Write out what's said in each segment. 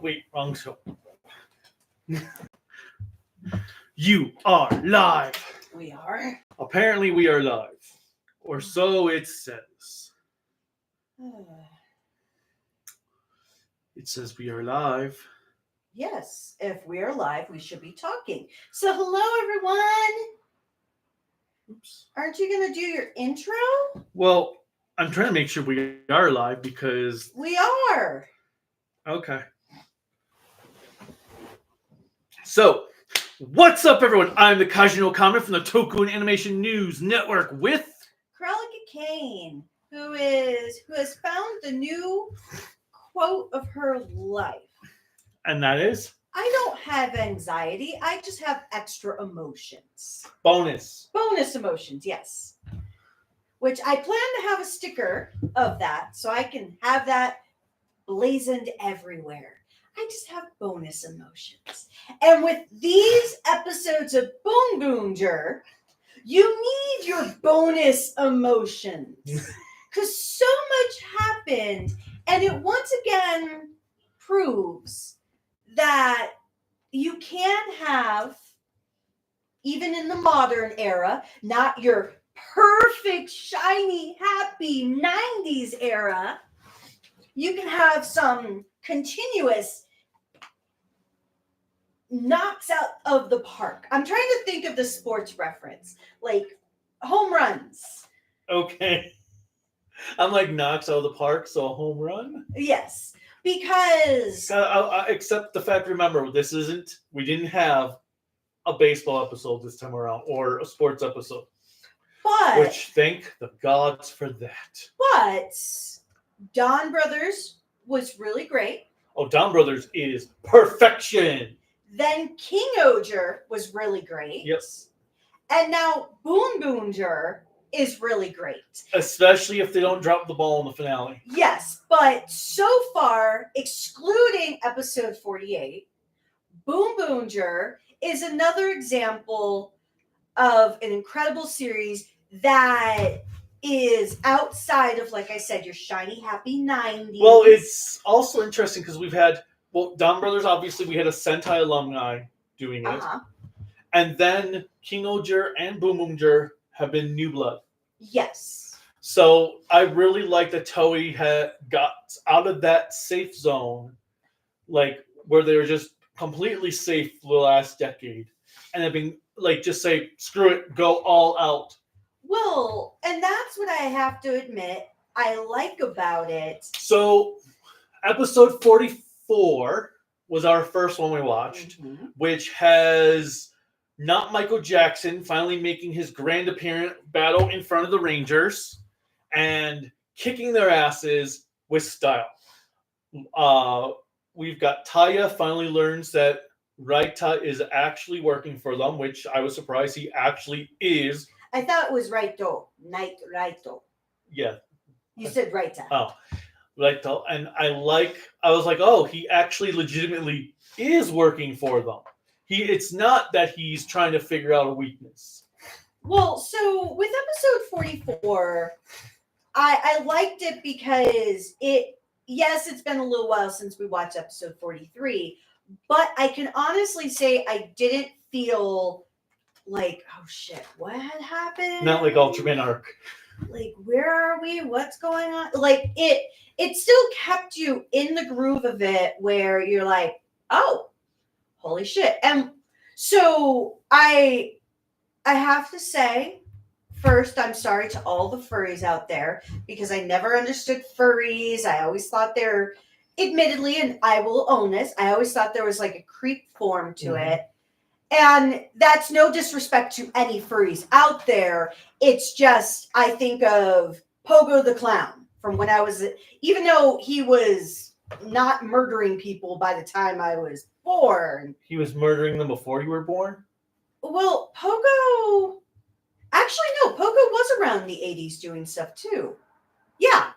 Wait, wrong show. You are live. We are. Apparently we are live. Or so it says. It says we are live. Yes, if we are live, we should be talking. So hello, everyone. Oops. Aren't you going to do your intro? Well, I'm trying to make sure we are live because... We are. Okay. So, what's up, everyone? I'm the Kaiju Comment from the Toku and Animation News Network with... Kralika Kane, who has found the new quote of her life. And that is... I don't have anxiety. I just have extra emotions. Bonus. Bonus emotions, yes. Which I plan to have a sticker of that so I can have that blazoned everywhere. I just have bonus emotions. And with these episodes of Boonboomger, you need your bonus emotions. Because so much happened, and it once again proves that you can have, even in the modern era, not your perfect, shiny, happy 90s era, you can have some continuous knocks out of the park. I'm trying to think of the sports reference, like home runs. Okay. I'm like knocks out of the park, so a home run? Yes, because... except the fact, remember, we didn't have a baseball episode this time around, or a sports episode. But... Which, thank the gods for that. But Don Brothers was really great. Oh, Don Brothers is perfection. Then King Oger was really great. Yes. And now Boonboomger is really great. Especially if they don't drop the ball in the finale. Yes, but so far, excluding episode 48, Boonboomger is another example of an incredible series that is outside of, like I said, your shiny, happy 90s. Well, it's also interesting because we've had, Don Brothers, obviously, we had a Sentai alumni doing it. And then King Oger and Boonboomger have been new blood. Yes. So I really like that Toei had got out of that safe zone, like where they were just completely safe for the last decade, and have been like, just say, screw it, go all out. Well, and that's what I have to admit I like about it. So, episode 44 was our first one we watched, which has not Michael Jackson finally making his grand appearance battle in front of the Rangers and kicking their asses with style. We've got Taya finally learns that Raita is actually working for them, which I was surprised he actually is. I thought it was Raito. Raito. Yeah. You said Raita. Oh, Raito. And I was like, oh, he actually legitimately is working for them. It's not that he's trying to figure out a weakness. Well, so with episode 44, I liked it because it's been a little while since we watched episode 43, but I can honestly say I didn't feel like, oh shit, what had happened? Not like Ultraman arc. Like, where are we? What's going on? Like, it still kept you in the groove of it where you're like, oh, holy shit. And so I have to say, first, I'm sorry to all the furries out there because I never understood furries. I always thought they're, admittedly, and I will own this, I always thought there was like a creep form to it. And that's no disrespect to any furries out there. It's just, I think of Pogo the Clown from when I was, even though he was not murdering people by the time I was born. He was murdering them before you were born? Well, Pogo, actually, no, Pogo was around in the 80s doing stuff too. Yeah.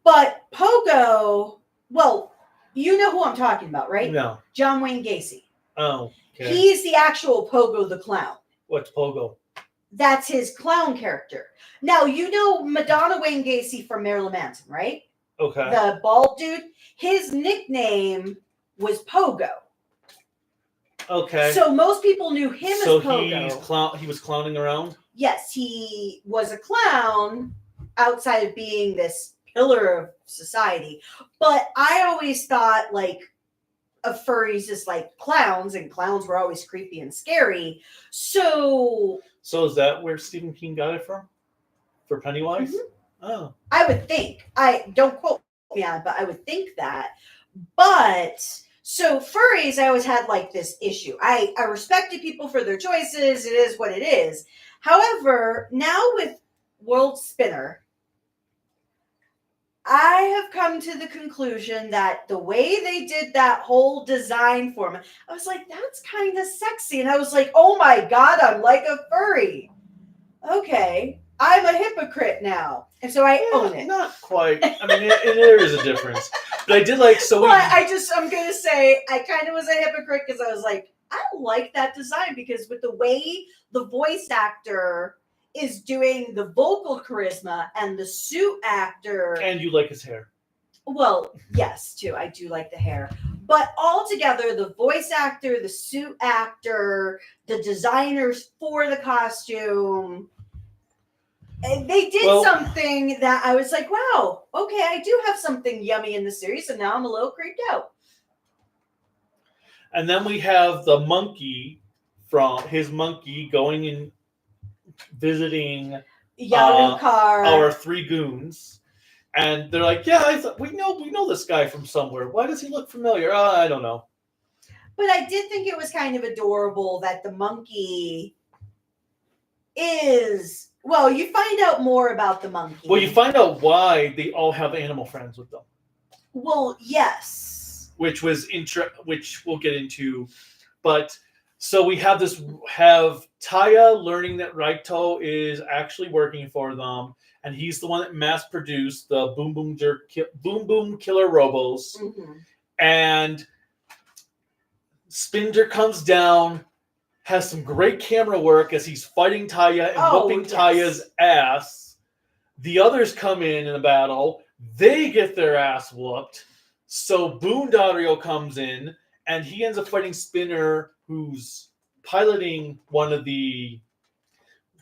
But Pogo, well, you know who I'm talking about, right? No. John Wayne Gacy. Oh, okay. He's the actual Pogo the Clown. What's Pogo? That's his clown character. Now, you know Madonna Wayne Gacy from Marilyn Manson, right? Okay. The bald dude. His nickname was Pogo. Okay. So most people knew him as Pogo. So he was clowning around? Yes, he was a clown outside of being this pillar of society. But I always thought like of furries as like clowns, and clowns were always creepy and scary. So is that where Stephen King got it from? For Pennywise? Mm-hmm. Oh. I would think. I don't quote me on it, but I would think that. But so furries, I always had like this issue. I respected people for their choices. It is what it is. However, now with World Spinner, I have come to the conclusion that the way they did that whole design for me, I was like, that's kind of sexy. And I was like, oh my God, I'm like a furry. Okay, I'm a hypocrite now. And so I own it. Not quite. I mean, there is a difference. But I did like, so I'm going to say, I kind of was a hypocrite because I was like, I like that design because with the way the voice actor is doing the vocal charisma and the suit actor. And you like his hair. Well, yes, too. I do like the hair. But altogether, the voice actor, the suit actor, the designers for the costume, they did something that I was like, wow, okay, I do have something yummy in the series, and now I'm a little creeped out. And then we have the monkey going and visiting our three goons. And they're like, yeah, we know this guy from somewhere. Why does he look familiar? I don't know. But I did think it was kind of adorable that the monkey is... Well, you find out more about the monkey. Well, you find out why they all have animal friends with them. Well, yes. Which we'll get into. But so we have Taya learning that Raito is actually working for them. And he's the one that mass produced the Boom Killer Robos. Mm-hmm. And Spinder comes down, has some great camera work as he's fighting Taya and whooping Taya's ass. The others come in the battle. They get their ass whooped. So Boondario comes in, and he ends up fighting Spinner, who's piloting one of the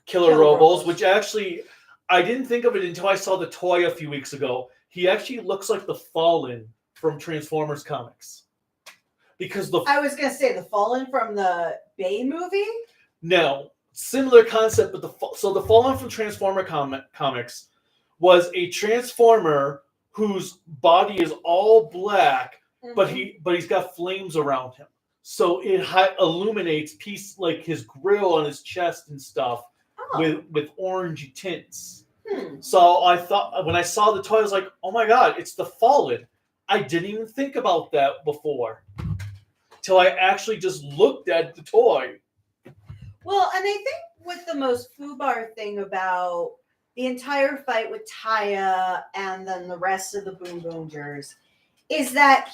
Killer Robos, which actually... I didn't think of it until I saw the toy a few weeks ago. He actually looks like the Fallen from Transformers comics. Because I was going to say the Fallen from the Bay movie? No. Similar concept, but the Fallen from Transformer comics was a Transformer whose body is all black, mm-hmm. but he's got flames around him. So it illuminates like his grill on his chest and stuff. With orangey tints. So I thought, when I saw the toy, I was like, oh my God, it's the Fallen. I didn't even think about that before. Till I actually just looked at the toy. Well, and I think what the most foobar thing about the entire fight with Taya and then the rest of the Boonboomgers is that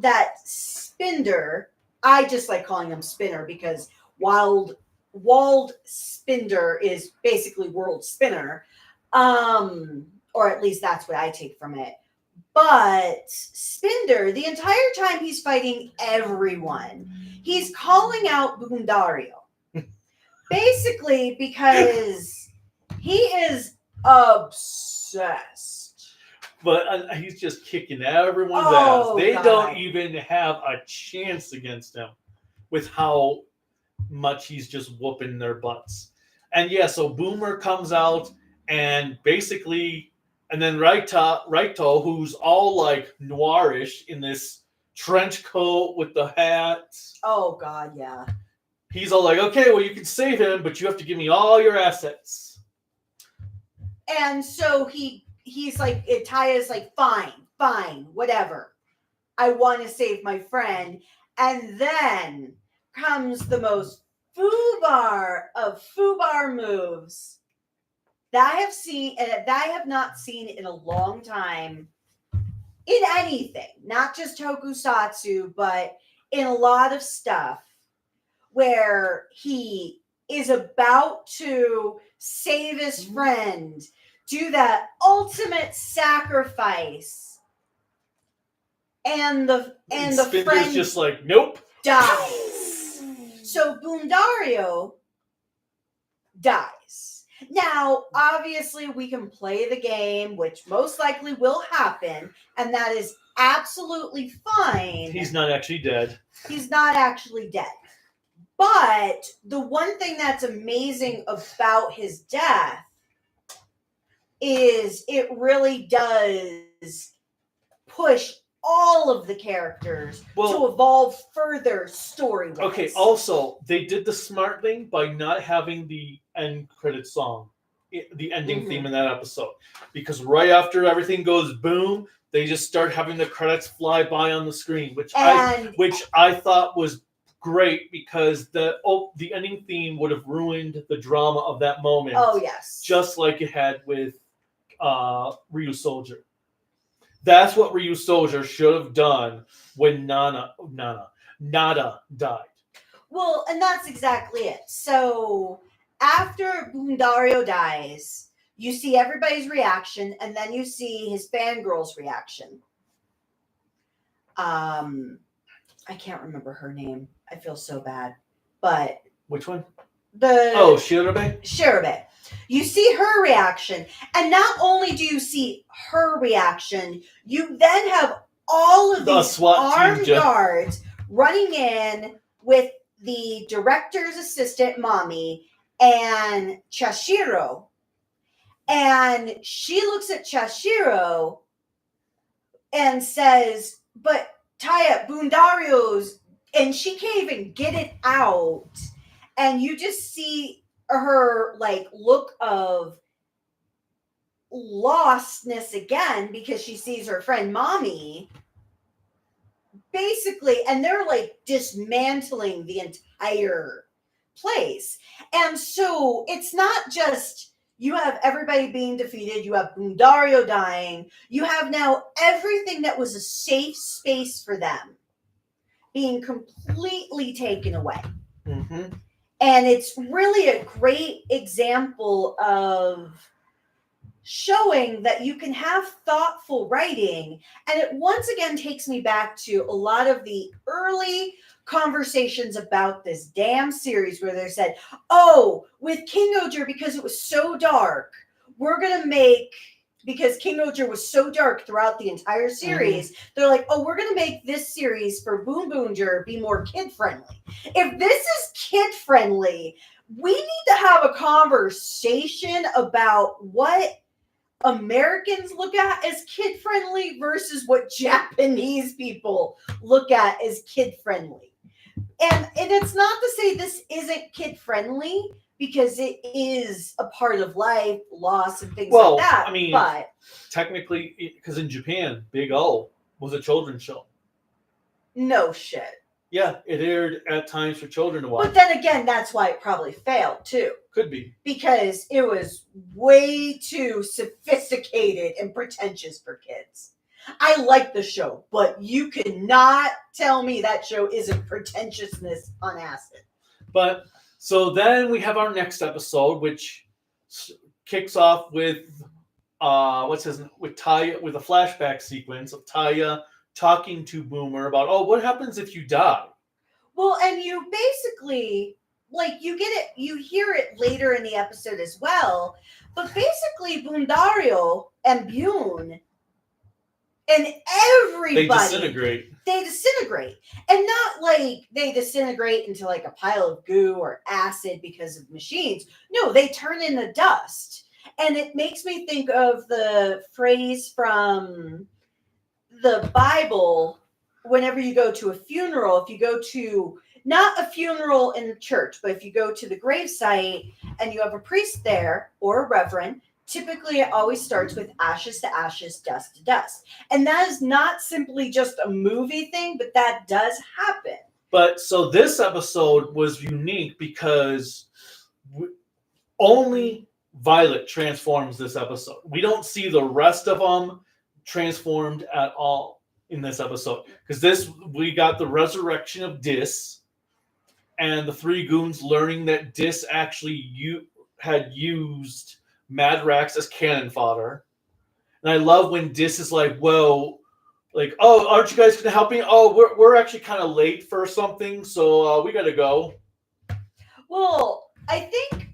that Spinder, I just like calling him Spinner because Wald Spinder is basically World Spinner, or at least that's what I take from it. But Spinder, the entire time he's fighting everyone, he's calling out Boondario. Basically because he is obsessed. But he's just kicking everyone's ass. They don't even have a chance against him with how much he's just whooping their butts. And yeah, so Boomer comes out and basically, and then Raito, who's all like noirish in this trench coat with the hat. Oh God, yeah. He's all like, okay, well, you can save him, but you have to give me all your assets. And so he's like, Taya's like, fine, whatever. I want to save my friend. And then comes the most foobar of foobar moves that I have seen, and that I have not seen in a long time in anything, not just tokusatsu, but in a lot of stuff where he is about to save his friend, do that ultimate sacrifice, and the Spinder's friend just like, nope. dies. So Boondario dies. Now, obviously, we can play the game, which most likely will happen, and that is absolutely fine. He's not actually dead. He's not actually dead. But the one thing that's amazing about his death is it really does push all of the characters to evolve further story-wise. Okay, also, they did the smart thing by not having the end credit song, the ending theme in that episode. Because right after everything goes boom, they just start having the credits fly by on the screen, which I thought was great, because the ending theme would have ruined the drama of that moment. Oh, yes. Just like it had with Ryu Soldier. That's what Ryu Soldier should have done when Nada died. Well, and that's exactly it. So after Boondario dies, you see everybody's reaction, and then you see his fangirl's reaction. I can't remember her name. I feel so bad. But which one? Shirabe. Shirabe. You see her reaction, and not only do you see her reaction, you then have all of these armed guards running in with the director's assistant, Mommy, and Chashiro. And she looks at Chashiro and says, but Taya, Boondario's, and she can't even get it out. And you just see her like look of lostness again, because she sees her friend Mommy basically, and they're like dismantling the entire place. And so it's not just you have everybody being defeated, you have Boondario dying, you have now everything that was a safe space for them being completely taken away. Mm-hmm. And it's really a great example of showing that you can have thoughtful writing. And it once again takes me back to a lot of the early conversations about this damn series where they said, oh, with King Oger, because it was so dark, we're going to make, because King Oger was so dark throughout the entire series, they're like, oh, we're going to make this series for Boonboomger be more kid-friendly. If this is kid-friendly, we need to have a conversation about what Americans look at as kid-friendly versus what Japanese people look at as kid-friendly. And it's not to say this isn't kid-friendly, because it is a part of life, loss, and things like that. I mean, but technically, because in Japan, Big O was a children's show. No shit. Yeah, it aired at times for children to watch. But then again, that's why it probably failed, too. Could be. Because it was way too sophisticated and pretentious for kids. I like the show, but you cannot tell me that show isn't pretentiousness on acid. But so then we have our next episode, which kicks off with with Taya, with a flashback sequence of Taya talking to Boomer about, oh, what happens if you die? Well, and you basically, like, you get it, you hear it later in the episode as well, but basically Boondario and Bune and everybody, they disintegrate. And not like they disintegrate into like a pile of goo or acid because of machines. No, they turn into dust. And it makes me think of the phrase from the Bible, whenever you go to a funeral, if you go to, not a funeral in the church, but if you go to the gravesite and you have a priest there or a reverend, typically it always starts with ashes to ashes, dust to dust. And that is not simply just a movie thing, but that does happen. But so this episode was unique because only Violet transforms this episode. We don't see the rest of them transformed at all in this episode, because we got the resurrection of Dis and the three goons learning that Dis actually had used Madrax as cannon fodder. And I love when Dis is like, well, like, oh, aren't you guys gonna help me? Oh, we're actually kind of late for something, so we gotta go. Well, I think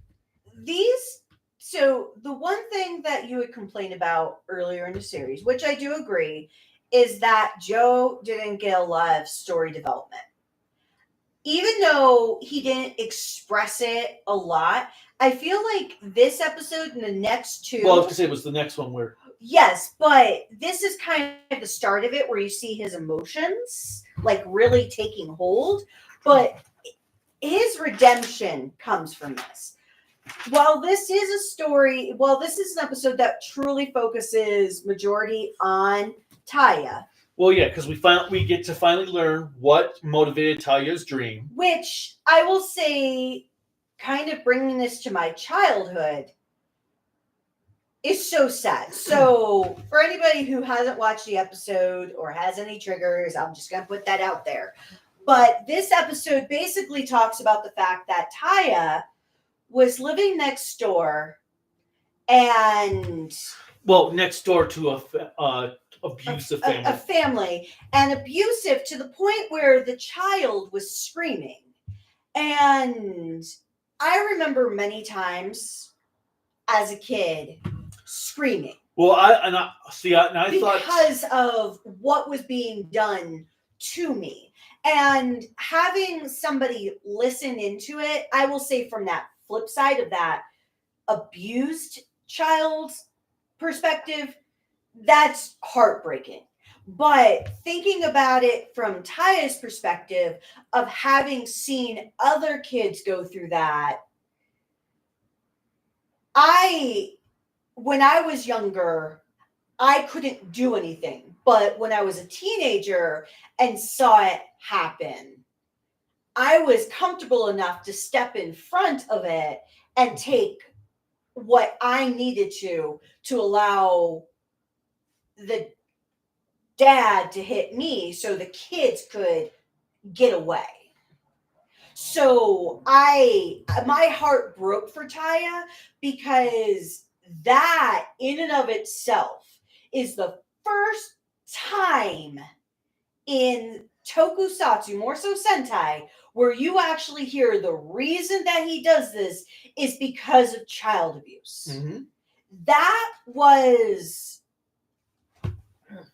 these. So the one thing that you had complained about earlier in the series, which I do agree, is that Joe didn't get a lot of story development. Even though he didn't express it a lot, I feel like this episode and the next two. Well, I was gonna say it was the next one where. Yes, but this is kind of the start of it where you see his emotions like really taking hold. But his redemption comes from this. While this is a story, this is an episode that truly focuses majority on Taya. Well, yeah, because we get to finally learn what motivated Taya's dream. Which I will say, kind of bringing this to my childhood, is so sad. So for anybody who hasn't watched the episode or has any triggers, I'm just going to put that out there. But this episode basically talks about the fact that Taya was living next door and... Well, next door to a abusive family. A family. And abusive to the point where the child was screaming. And I remember many times as a kid screaming. Well, I thought... Because of what was being done to me. And having somebody listen into it, I will say from that flip side of that abused child's perspective, that's heartbreaking. But thinking about it from Taya's perspective of having seen other kids go through that, when I was younger, I couldn't do anything. But when I was a teenager and saw it happen, I was comfortable enough to step in front of it and take what I needed to allow the dad to hit me so the kids could get away. So my heart broke for Taya because that in and of itself is the first time in tokusatsu, more so Sentai, where you actually hear the reason that he does this is because of child abuse. Mm-hmm. That was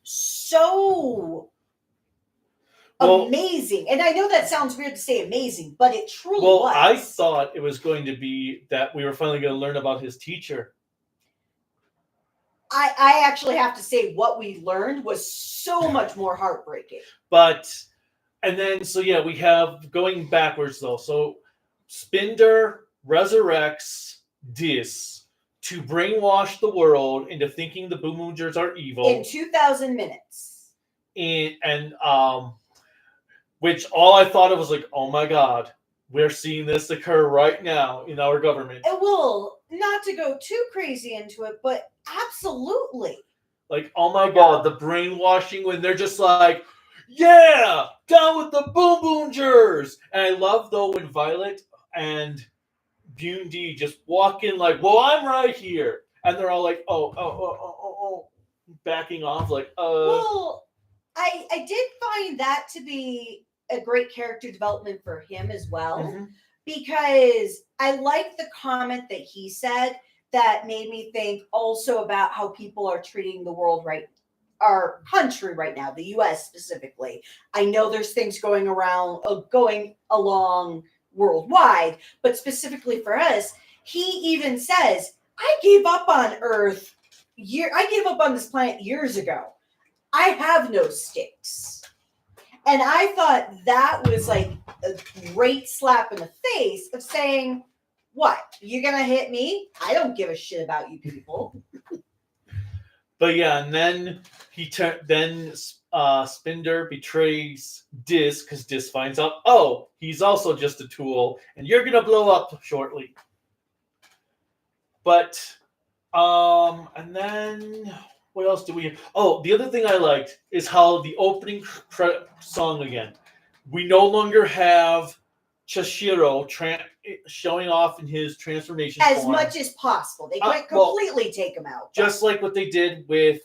so amazing. And I know that sounds weird to say amazing, but it truly was. Well, I thought it was going to be that we were finally going to learn about his teacher. I actually have to say what we learned was so much more heartbreaking. And then, we have going backwards though. So Spinder resurrects Dis to brainwash the world into thinking the Boonboomgers are evil. In 2,000 minutes. And which all I thought of was like, oh my God, we're seeing this occur right now in our government. Well, not to go too crazy into it, but absolutely. Like, oh my God, the brainwashing when they're just like, yeah, down with the Boonboomgers. And I love though when Violet and Boondy just walk in like, well, I'm right here. And they're all like, oh, backing off like, Well, I did find that to be a great character development for him as well. Mm-hmm. Because I like the comment that he said that made me think also about how people are treating the world our country right now, the U.S. specifically. I know there's things going along worldwide, but specifically for us, he even says, I gave up on Earth. I gave up on this planet years ago. I have no stakes. And I thought that was like a great slap in the face of saying, what? You're going to hit me? I don't give a shit about you people. But yeah, and then Spinder betrays Dis because Dis finds out, oh, he's also just a tool, and you're gonna blow up shortly. But and then what else do we have? Oh, the other thing I liked is how the opening song again. We no longer have Chishiro showing off in his transformation as form. much as possible. They can't completely take him out. Just like what they did with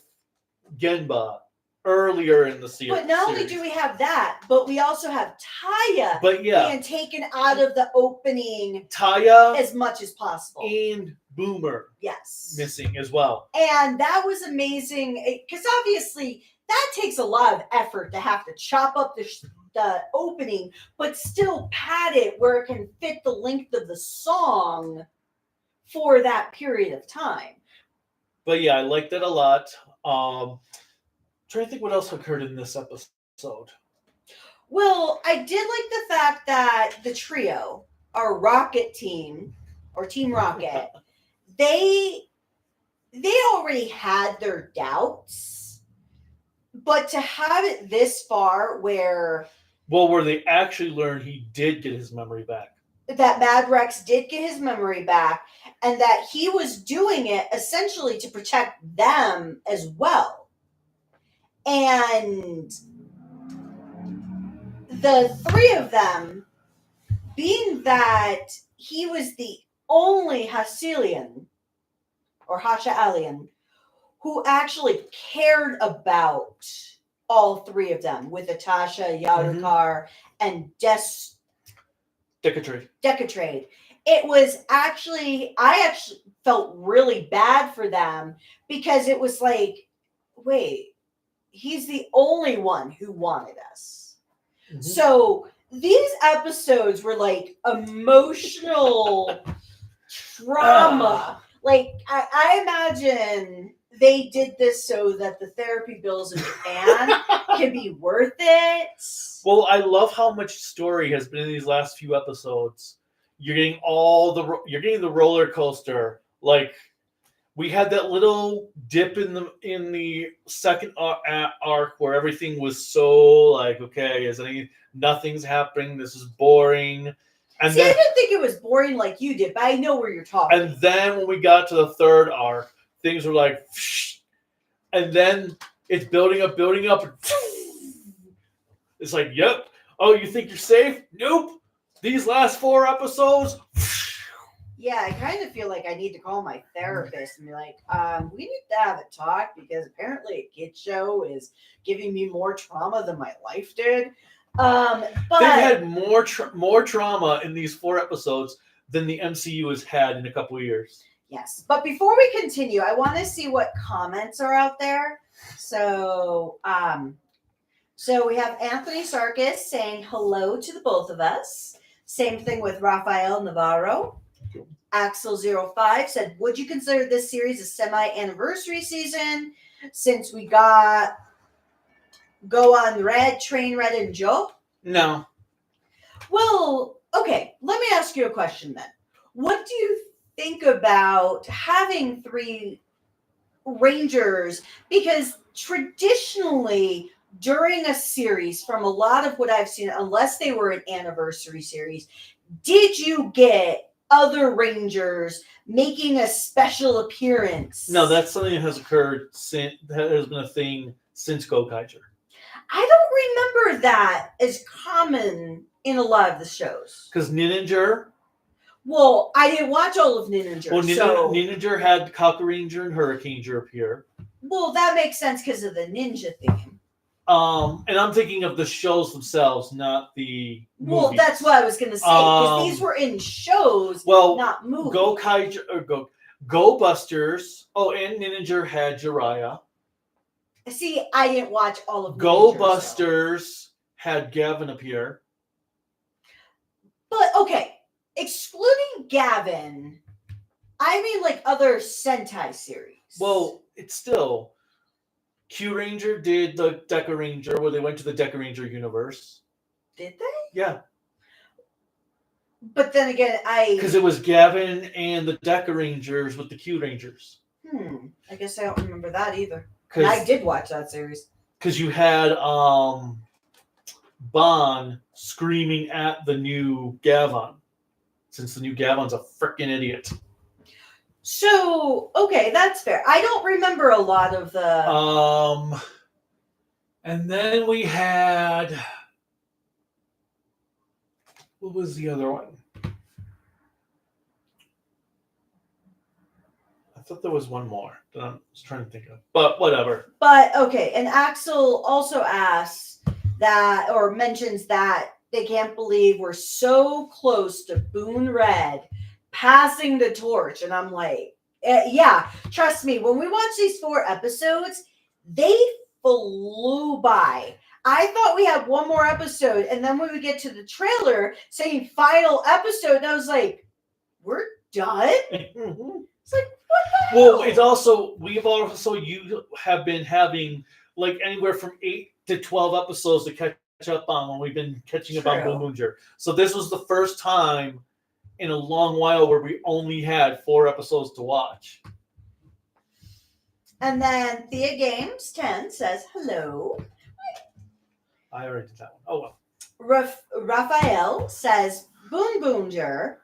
Genba. earlier in the series. But not only do we have that, but we also have Taya being taken out of the opening Taya as much as possible. And Boomer missing as well. And that was amazing because obviously that takes a lot of effort to have to chop up the opening, but still pad it where it can fit the length of the song for that period of time. But yeah, I liked it a lot. Trying to think what else occurred in this episode. Well, I did like the fact that the trio, our Rocket team, or Team Rocket, they already had their doubts, but to have it this far where they actually learned he did get his memory back. That Mad Rex did get his memory back, and that he was doing it essentially to protect them as well. And the three of them, being that he was the only Hashialian or Hashialien who actually cared about all three of them, with Atasha, Yadukar, and Decatrade. It was actually, I actually felt really bad for them because it was like, wait, he's the only one who wanted us. Mm-hmm. So these episodes were like emotional trauma. Like, I imagine they did this so that the therapy bills in Japan can be worth it. Well, I love how much story has been in these last few episodes. You're getting the roller coaster. Like, we had that little dip in the second arc where everything was so like, okay, nothing's happening. This is boring. And I didn't think it was boring like you did, but I know where you're talking. And then when we got to the third arc, things were like, and then it's building up. And it's like, yep. Oh, you think you're safe? Nope. These last 4 episodes. Yeah, I kind of feel like I need to call my therapist and be like, we need to have a talk because apparently a kid show is giving me more trauma than my life did. But they had more trauma in these 4 episodes than the MCU has had in a couple of years. Yes, but before we continue, I want to see what comments are out there. So we have Anthony Sarkis saying hello to the both of us. Same thing with Rafael Navarro. Axel05 said, would you consider this series a semi-anniversary season since we got Go on Red, Train Red, and Joe? No. Well, okay, let me ask you a question then. What do you think about having 3 Rangers? Because traditionally, during a series, from a lot of what I've seen, unless they were an anniversary series, did you get other Rangers making a special appearance? No, that's something that has occurred that has been a thing since Gokaiger. I don't remember that as common in a lot of the shows. Because Ninja. Well, I didn't watch all of Ninja. Well, Ninja had Kaku Ranger and Hurricaneger appear. Well, that makes sense because of the ninja theme. And I'm thinking of the shows themselves, not the movies. Well, that's what I was going to say, because these were in shows, not movies. Go Busters. Oh, and Ninja had Jiraiya. See, I didn't watch all of Go Busters had Gavin appear. But, okay, excluding Gavin, I mean like other Sentai series. Well, it's still... Q Ranger did the Deca Ranger, where they went to the Deca Ranger universe. Did they? Yeah. But then again, because it was Gavin and the Deca Rangers with the Q Rangers. I guess I don't remember that either. I did watch that series. Because you had Bon screaming at the new Gavin, since the new Gavin's a freaking idiot. So, okay, that's fair. I don't remember a lot of the... And then we had... What was the other one? I thought there was one more that I was trying to think of, but whatever. But okay, and Axel also asks that, or mentions that they can't believe we're so close to Boon Red passing the torch, and I'm like, yeah, trust me. When we watch these 4 episodes, they flew by. I thought we had one more episode, and then when we get to the trailer saying final episode, and I was like, we're done? It's like, what the hell? Well, it's also, you have been having like anywhere from 8 to 12 episodes to catch up on when we've been catching up on Boonboomger. So this was the first time in a long while where we only had 4 episodes to watch. And then Thea Games 10 says hello. I already did that one. Oh well. Raphael says Boonboomger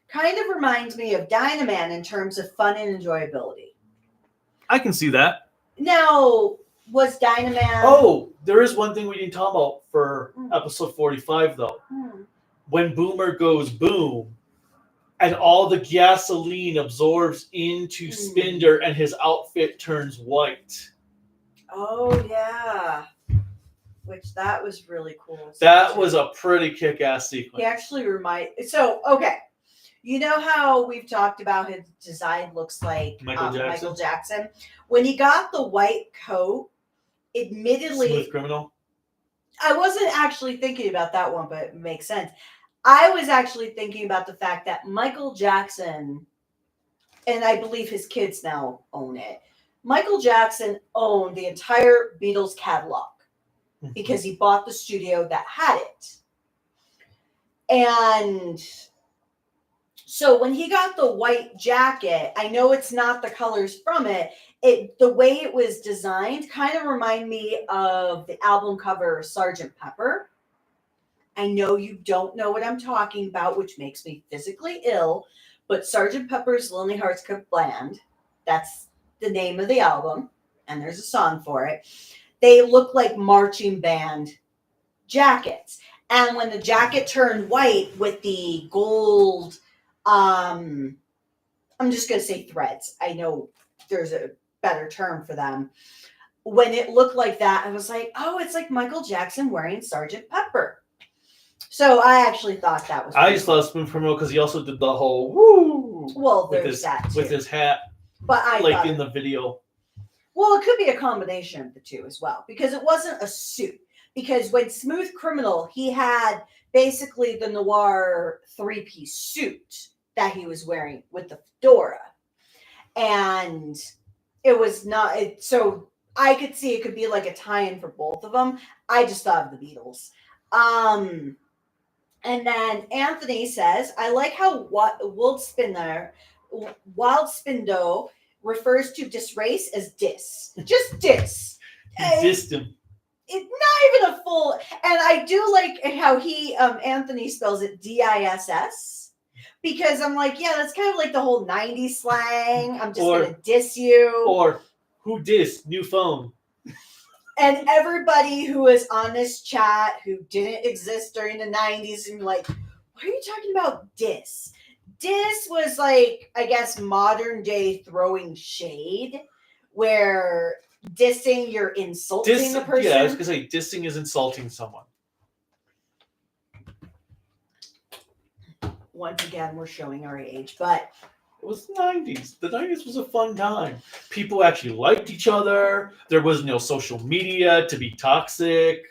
kind of reminds me of Dynaman in terms of fun and enjoyability. I can see that. Now, was Dynaman... Oh, there is one thing we didn't talk about for episode 45, though. When Boomer goes boom, and all the gasoline absorbs into Spinder, and his outfit turns white. Oh, yeah. Which, that was really cool. That was a pretty kick-ass sequence. He actually So, okay. You know how we've talked about his design looks like Michael Jackson? When he got the white coat, admittedly... Smooth Criminal? I wasn't actually thinking about that one, but it makes sense. I was actually thinking about the fact that Michael Jackson, and I believe his kids now own it, Michael Jackson owned the entire Beatles catalog because he bought the studio that had it. And... so when he got the white jacket, I know it's not the colors from it. The way it was designed kind of remind me of the album cover Sgt. Pepper. I know you don't know what I'm talking about, which makes me physically ill, but Sgt. Pepper's Lonely Hearts Club Band, that's the name of the album, and there's a song for it. They look like marching band jackets. And when the jacket turned white with the gold... I'm just going to say threads. I know there's a better term for them. When it looked like that, I was like, oh, it's like Michael Jackson wearing Sgt. Pepper. So I actually thought that was... I just thought Smooth Criminal because he also did the whole woo. Well, there's that too. With his hat. But I like in the video. Well, it could be a combination of the two as well. Because it wasn't a suit. Because when Smooth Criminal, he had basically the noir 3-piece suit that he was wearing with the fedora. And it was not... so I could see it could be like a tie-in for both of them. I just thought of the Beatles. And then Anthony says, I like how Wild Spindo refers to disrace as dis. Just dis. Dissed him. It's not even a full... And I do like how he, Anthony spells it D-I-S-S. Because I'm like, yeah, that's kind of like the whole 90s slang. I'm just going to diss you. Or, who dissed? New phone. And everybody who is on this chat who didn't exist during the 90s and like, what are you talking about diss? Diss was like, I guess, modern day throwing shade, where dissing, you're insulting the person. Yeah, I was going to say, dissing is insulting someone. Once again, we're showing our age, but... It was the 90s. The 90s was a fun time. People actually liked each other. There was no social media to be toxic.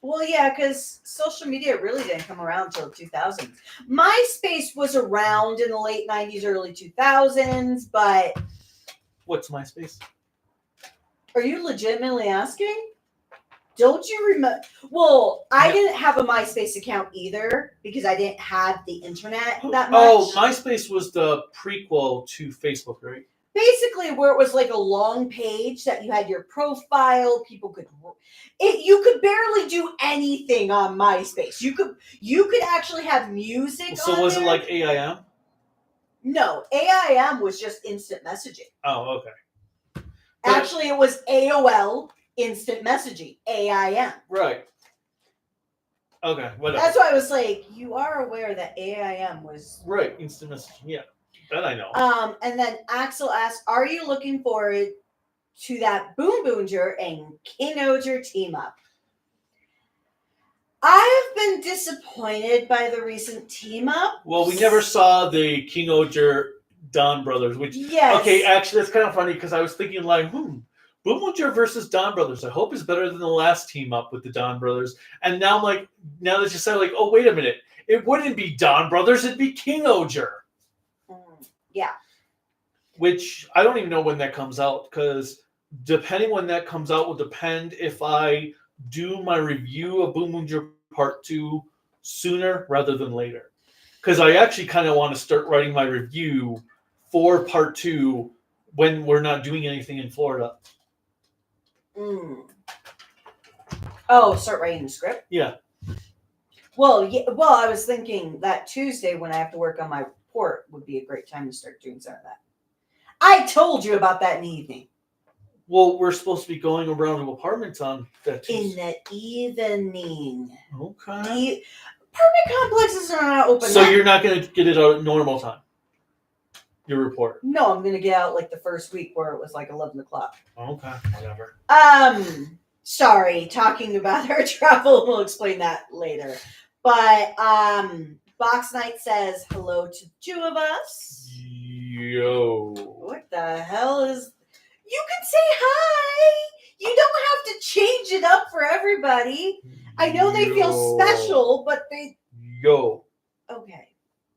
Well, yeah, because social media really didn't come around until 2000. MySpace was around in the late 90s, early 2000s, but... What's MySpace? Are you legitimately asking? Don't you remember? Well, I didn't have a MySpace account either because I didn't have the internet that much. Oh, MySpace was the prequel to Facebook, right? Basically, where it was like a long page that you had your profile, people could... you could barely do anything on MySpace. You could actually have music on So was there. it like AIM? No, AIM was just instant messaging. Oh, okay. Actually, it was AOL instant messaging, AIM. Right. Okay, whatever. That's why I was like, you are aware that AIM was... Right, instant messaging, yeah. That I know. And then Axel asks, are you looking forward to that Boonboomger and Kinoger team up? I have been disappointed by the recent team up. Well, we never saw the Kinoger Don brothers, which yes. Okay, actually that's kind of funny because I was thinking like, Boonboomger versus Don brothers. I hope is better than the last team up with the Don brothers. And now I'm like, now that you said like, oh wait a minute, it wouldn't be Don brothers, it'd be Kinoger. Yeah. Which I don't even know when that comes out because depending when that comes out will depend if I do my review of Boonboomger Part 2 sooner rather than later. Because I actually kind of want to start writing my review for Part 2 when we're not doing anything in Florida. Oh, start writing the script? Yeah. Well, I was thinking that Tuesday when I have to work on my report would be a great time to start doing some of that. I told you about that in the evening. Well, we're supposed to be going around to apartments on that Tuesday. In the evening. Okay. Apartment complexes are not open. So you're not going to get it out at normal time? Your report? No, I'm going to get out like the first week where it was like 11 o'clock. Okay, whatever. Sorry, talking about our travel, we'll explain that later. But Box Knight says hello to 2 of us. Yo. What the hell is... You can say hi! You don't have to change it up for everybody. I know they feel special, but they... Yo. Okay.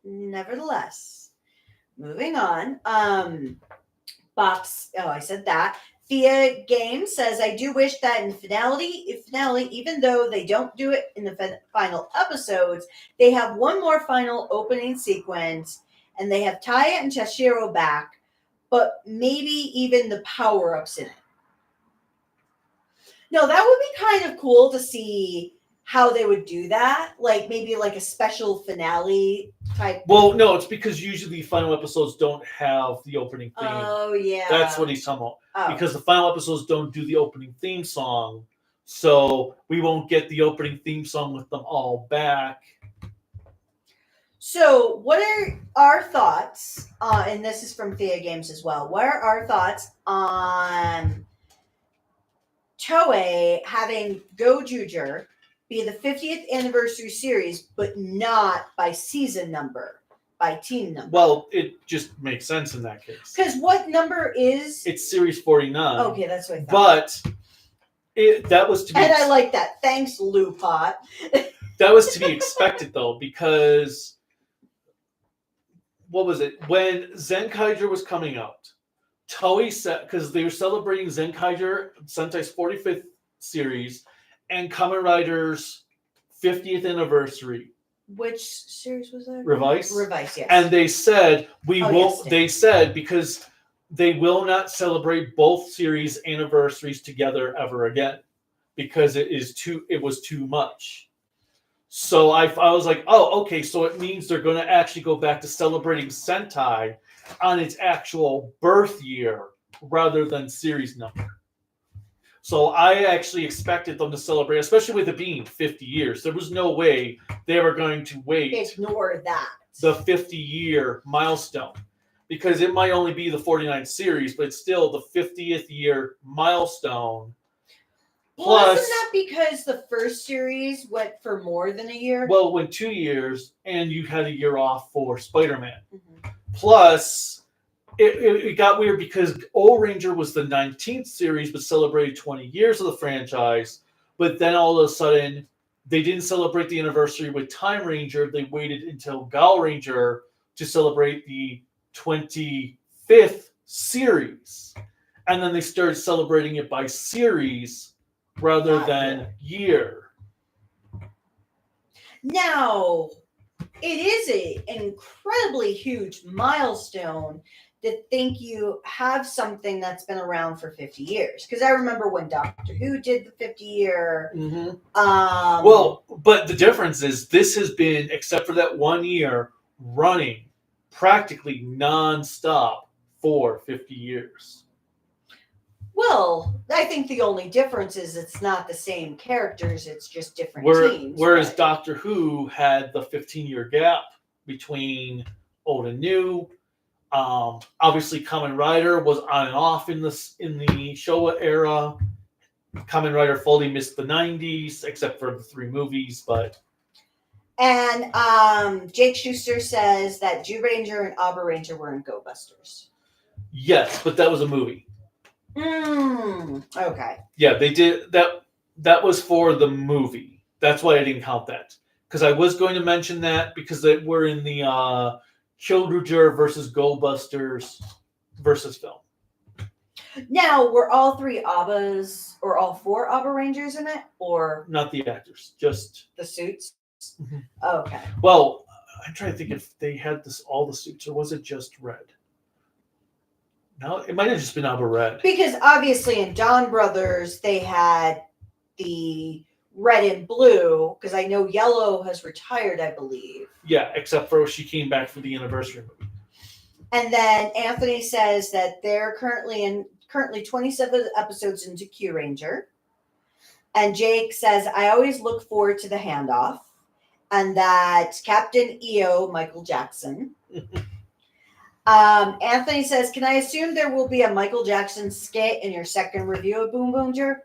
Nevertheless, moving on. I said that. Thea Games says, I do wish that in finale, even though they don't do it in the final episodes, they have one more final opening sequence, and they have Taya and Chashiro back, but maybe even the power-ups in it. No, that would be kind of cool to see how they would do that. Like, maybe like a special finale type. Well, no, it's because usually final episodes don't have the opening theme. Oh, yeah. That's what he's talking about. Oh. Because the final episodes don't do the opening theme song, so we won't get the opening theme song with them all back. So, what are our thoughts, and this is from Thea Games as well, what are our thoughts on Toei having Gojuger be the 50th anniversary series, but not by season number, by team number? Well, it just makes sense in that case. Because what number is... It's series 49. Okay, that's what I thought. But that was to be... And I like that. Thanks, Lou Pot. That was to be expected, though, because... What was it? When Zenkaiger was coming out, Toei said, because they were celebrating Zenkaiger, Sentai's 45th series, and Kamen Rider's 50th anniversary. Which series was that? Revice? Revice, yes. And they said, yes, they said, because they will not celebrate both series anniversaries together ever again, because it was too much. So I was like, oh, okay, so it means they're going to actually go back to celebrating Sentai on its actual birth year rather than series number. So I actually expected them to celebrate, especially with it being 50 years. There was no way they were going to wait. Ignore that. The 50-year milestone. Because it might only be the 49th series, but it's still the 50th year milestone. Well, wasn't that because the first series went for more than a year? Well, it went 2 years, and you had a year off for Spider-Man. Mm-hmm. Plus, it got weird because O-Ranger was the 19th series, but celebrated 20 years of the franchise. But then all of a sudden, they didn't celebrate the anniversary with Time Ranger. They waited until Gal Ranger to celebrate the 25th series. And then they started celebrating it by series rather than year. Now, it is an incredibly huge milestone to think you have something that's been around for 50 years. Because I remember when Doctor Who did the 50-year. Mm-hmm. Well, but the difference is this has been, except for that 1 year, running practically nonstop for 50 years. Well, I think the only difference is it's not the same characters, it's just different teams. Whereas right? Doctor Who had the 15-year gap between old and new. Obviously, Kamen Rider was on and off in the Showa era. Kamen Rider fully missed the 90s, except for the 3 movies, but... And Jake Schuster says that Jew Ranger and Abba Ranger were in Go Busters. Yes, but that was a movie. Okay. Yeah, they did that. That was for the movie. That's why I didn't count that. Because I was going to mention that because they were in the Kyoruger versus Go Busters versus film. Now, were all 3 Abbas or all 4 Abba Rangers in it? Or not the actors, just the suits? Mm-hmm. Okay. Well, I'm trying to think if they had all the suits, or was it just red? No, it might have just been Abba Red. Because obviously in Dawn Brothers, they had the red and blue, because I know Yellow has retired, I believe. Yeah, except for she came back for the anniversary movie. And then Anthony says that they're currently 27 episodes into Q Ranger. And Jake says, I always look forward to the handoff. And that Captain EO, Michael Jackson. Anthony says, can I assume there will be a Michael Jackson skit in your second review of Boonboomger?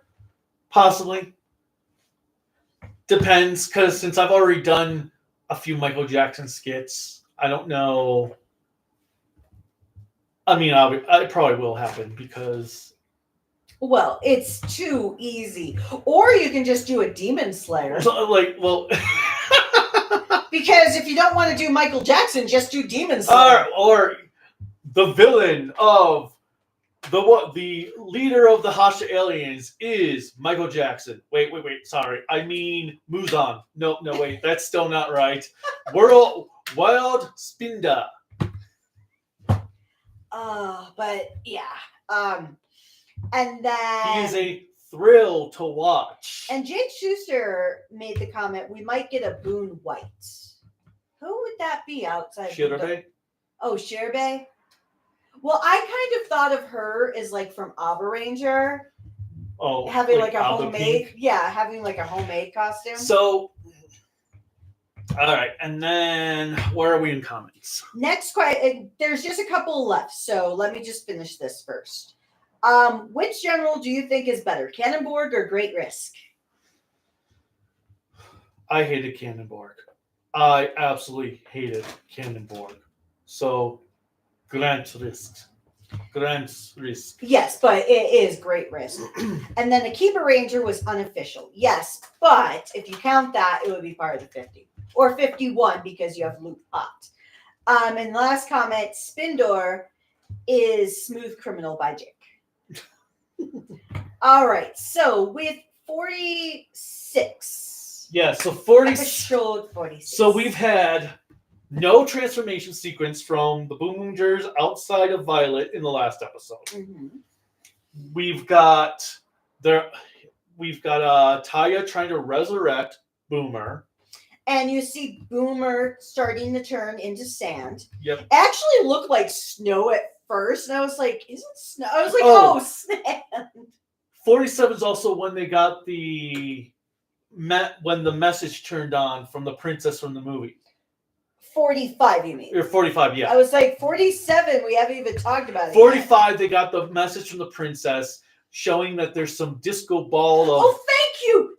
Possibly. Depends, because since I've already done a few Michael Jackson skits, I don't know. I mean, it probably will happen because... Well, it's too easy. Or you can just do a Demon Slayer. Because if you don't want to do Michael Jackson, just do Demon Slayer. Or the villain of the leader of the Hashialiens is Michael Jackson. Wait. Sorry. I mean Muzan. No, wait. That's still not right. Wild Spinda. But yeah. And then he is a thrill to watch. And Jake Schuster made the comment, we might get a Boon White. Who would that be outside? Shirabe? Oh, Shirabe? Well, I kind of thought of her as like from Abba Ranger. Oh, having like a Abba homemade, Pink? Yeah, having like a homemade costume. So, all right, and then where are we in comments? Next question, there's just a couple left, so let me just finish this first. Which general do you think is better, Cannonborg or Great Risk? I hated Cannonborg. I absolutely hated Cannonborg. So, Grand Risk. Yes, but it is Great Risk. And then Akiba Ranger was unofficial. Yes, but if you count that, it would be part of the 50. Or 51 because you have Luke Pot. And the last comment, Spindor is Smooth Criminal by Jake. All right, so with 46. Yeah, so 40. Episode 46. So we've had no transformation sequence from the Boonboomgers outside of Violet in the last episode. Mm-hmm. We've got Taya trying to resurrect Boomer. And you see Boomer starting to turn into sand. Yep. It actually looked like snow at first, and I was like, "Is it snow?" I was like, "Oh, sand." 47 is also when they got when the message turned on from the princess from the movie. 45, you mean? Or 45, yeah. I was like, 47. We haven't even talked about it. 45, yet. They got the message from the princess showing that there's some disco ball of. Oh, thank you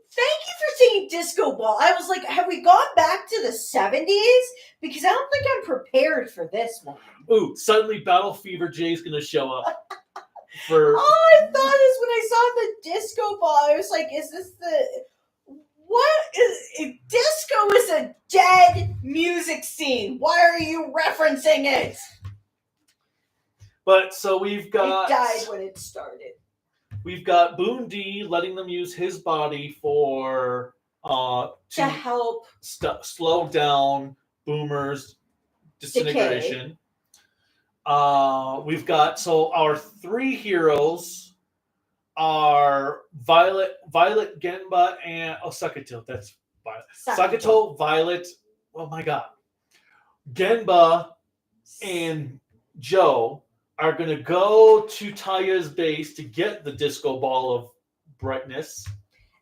for saying disco ball. I was like, have we gone back to the 70s? Because I don't think I'm prepared for this one. Ooh, suddenly Battle Fever Jay's gonna show up. All I thought is when I saw the disco ball, I was like, is this the... Disco is a dead music scene. Why are you referencing it? But so we've got... It died when it started. We've got Boon D letting them use his body for... to help... slow down Boomer's disintegration. We've got... So our 3 heroes are Violet, Genba, and Sakato. That's Violet. Sakato, Violet. Oh my god. Genba and Joe are going to go to Taya's base to get the disco ball of brightness.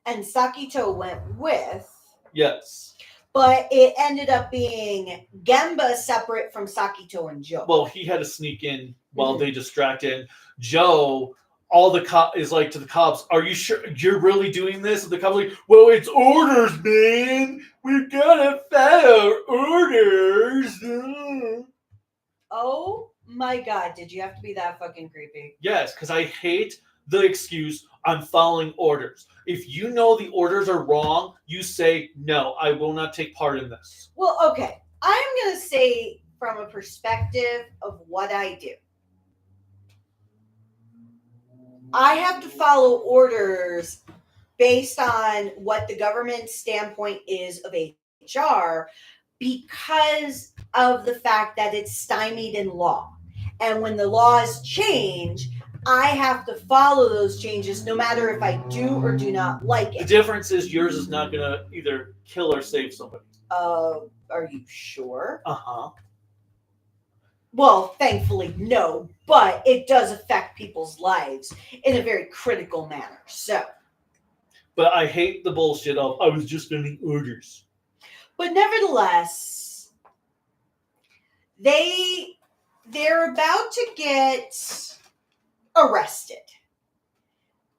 And Sakito went with. Yes. But it ended up being Gemba separate from Sakito and Joe. Well, he had to sneak in while they distracted. Joe, all the cop is like to the cops, "Are you sure you're really doing this?" And the cops like, "Well, it's orders, man. We gotta follow orders." Oh my god, did you have to be that fucking creepy? Yes, because I hate the excuse, "I'm following orders." If you know the orders are wrong, you say, "No, I will not take part in this." Well, okay. I'm going to say from a perspective of what I do. I have to follow orders based on what the government standpoint is of HR because of the fact that it's stymied in law. And when the laws change, I have to follow those changes no matter if I do or do not like The it. difference is yours is not going to either kill or save somebody. Are you sure? Uh-huh. Well, thankfully, no, but it does affect people's lives in a very critical manner. So, But I hate the bullshit of, "I was just getting orders." but nevertheless, they're about to get arrested.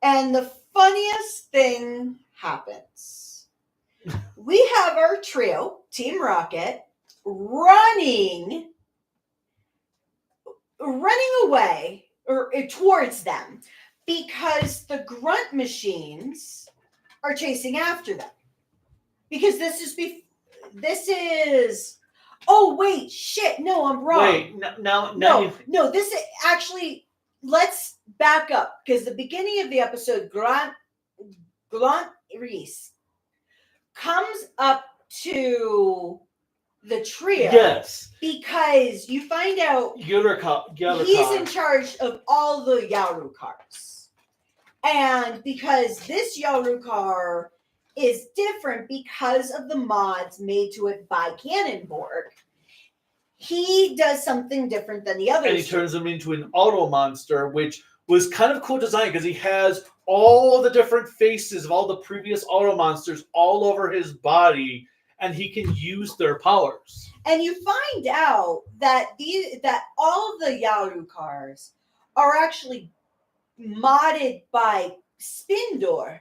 And the funniest thing happens. We have our trio, Team Rocket, running away or towards them because the grunt machines are chasing after them. Because this is oh wait, shit, no, I'm wrong. Wait, now No, this is actually, let's back up because the beginning of the episode, Grant Reese comes up to the trio. Yes. Because you find out he's in charge of all the Yarukars. And because this Yarukar is different because of the mods made to it by Cannonborg, he does something different than the others. And he turns him into an auto monster, which was kind of cool design because he has all the different faces of all the previous auto monsters all over his body, and he can use their powers. And you find out that all of the Yarukars are actually modded by Spindor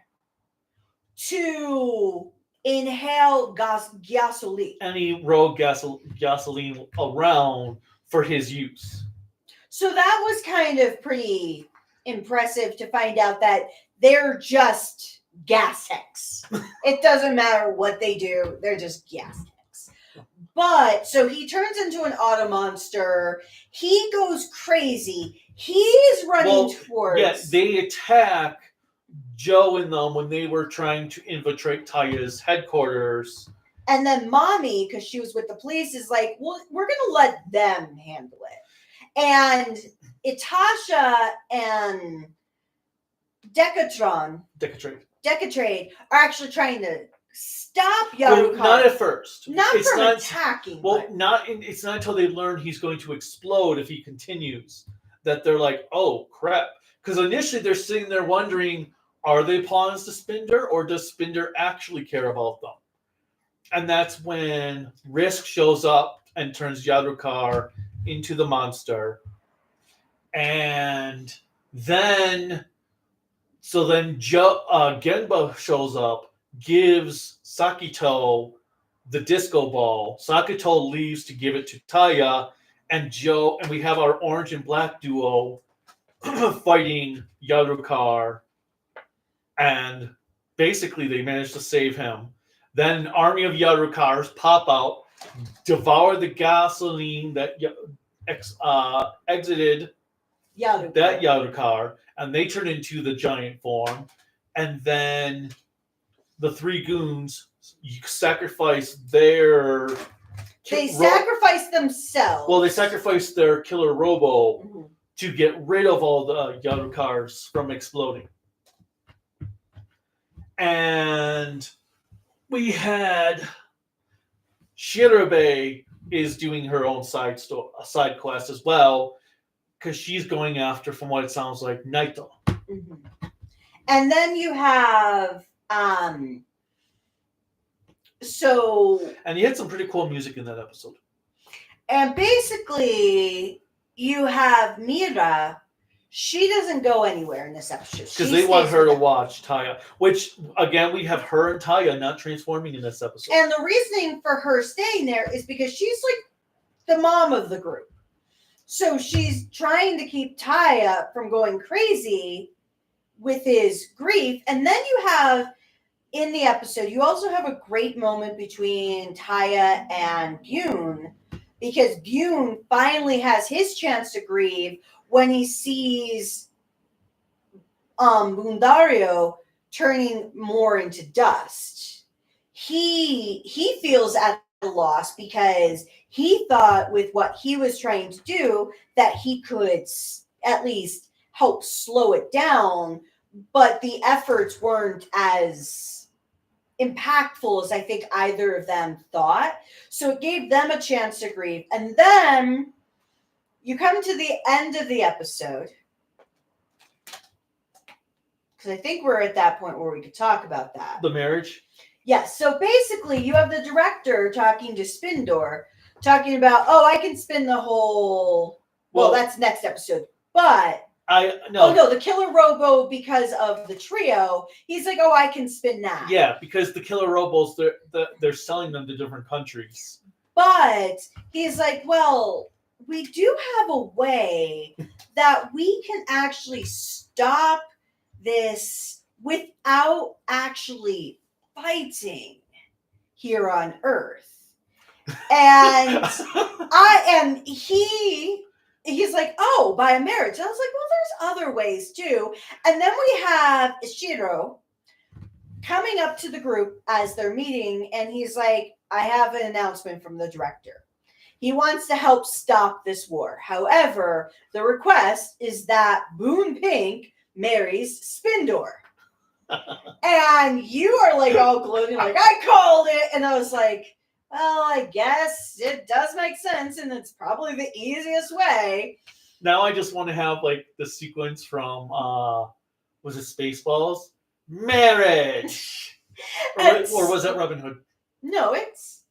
to inhale gasoline. And he rode gasoline around for his use. So that was kind of pretty impressive to find out that they're just gas hex. It doesn't matter what they do, they're just gas hex. But so he turns into an auto monster. He goes crazy. He's running towards. Yes, they attack Joe and them when they were trying to infiltrate Taya's headquarters. And then Mommy, because she was with the police, is like, well, we're going to let them handle it. And Itasha and Decatrade are actually trying to stop Yarukar. Well, not at first. Not from attacking. Well, it's not until they learn he's going to explode if he continues that they're like, oh, crap. Because initially they're sitting there wondering, are they pawns to Spinder, or does Spinder actually care about them? And that's when Risk shows up and turns Yarukar into the monster. And then Genba shows up, gives Sakito the disco ball. Sakito leaves to give it to Taya, and we have our orange and black duo fighting Yarukar, and basically they manage to save him. Then an army of Yarukars pop out, devour the gasoline that exited that Yarukar, and they turn into the giant form. And then the three goons sacrifice their... They sacrifice themselves. Well, they sacrifice their killer robo to get rid of all the Yarukars from exploding. And we had Shirabe is doing her own side quest as well, because she's going after, from what it sounds like, Naito. And then you have And he had some pretty cool music in that episode. And basically, you have Mira. She doesn't go anywhere in this episode. Because they want her to watch Taya. Which, again, we have her and Taya not transforming in this episode. And the reasoning for her staying there is because she's like the mom of the group. So she's trying to keep Taya from going crazy with his grief. And then you have, in the episode, you also have a great moment between Taya and Bune. Because Bune finally has his chance to grieve when he sees Bundario turning more into dust. He feels at a loss because he thought with what he was trying to do that he could at least help slow it down, but the efforts weren't as impactful as I think either of them thought. So it gave them a chance to grieve. And then you come to the end of the episode, because I think we're at that point where we could talk about that. The marriage? Yes. So basically, you have the director talking to Spindor, talking about, oh, I can spin the whole... Well, that's next episode. But... the Killer Robo, because of the trio, he's like, oh, I can spin that. Yeah, because the Killer Robos, they're selling them to different countries. But he's like, well, we do have a way that we can actually stop this without actually fighting here on Earth. And he's like, oh, by a marriage. And I was like, well, there's other ways too. And then we have Ishiro coming up to the group as they're meeting, and he's like, I have an announcement from the director. He wants to help stop this war. However, the request is that Boon Pink marries Spindor. And you are like all gloating, like, I called it. And I was like, well, I guess it does make sense, and it's probably the easiest way. Now I just want to have like the sequence from was it Spaceballs? Marriage. Or was that Robin Hood? No, it's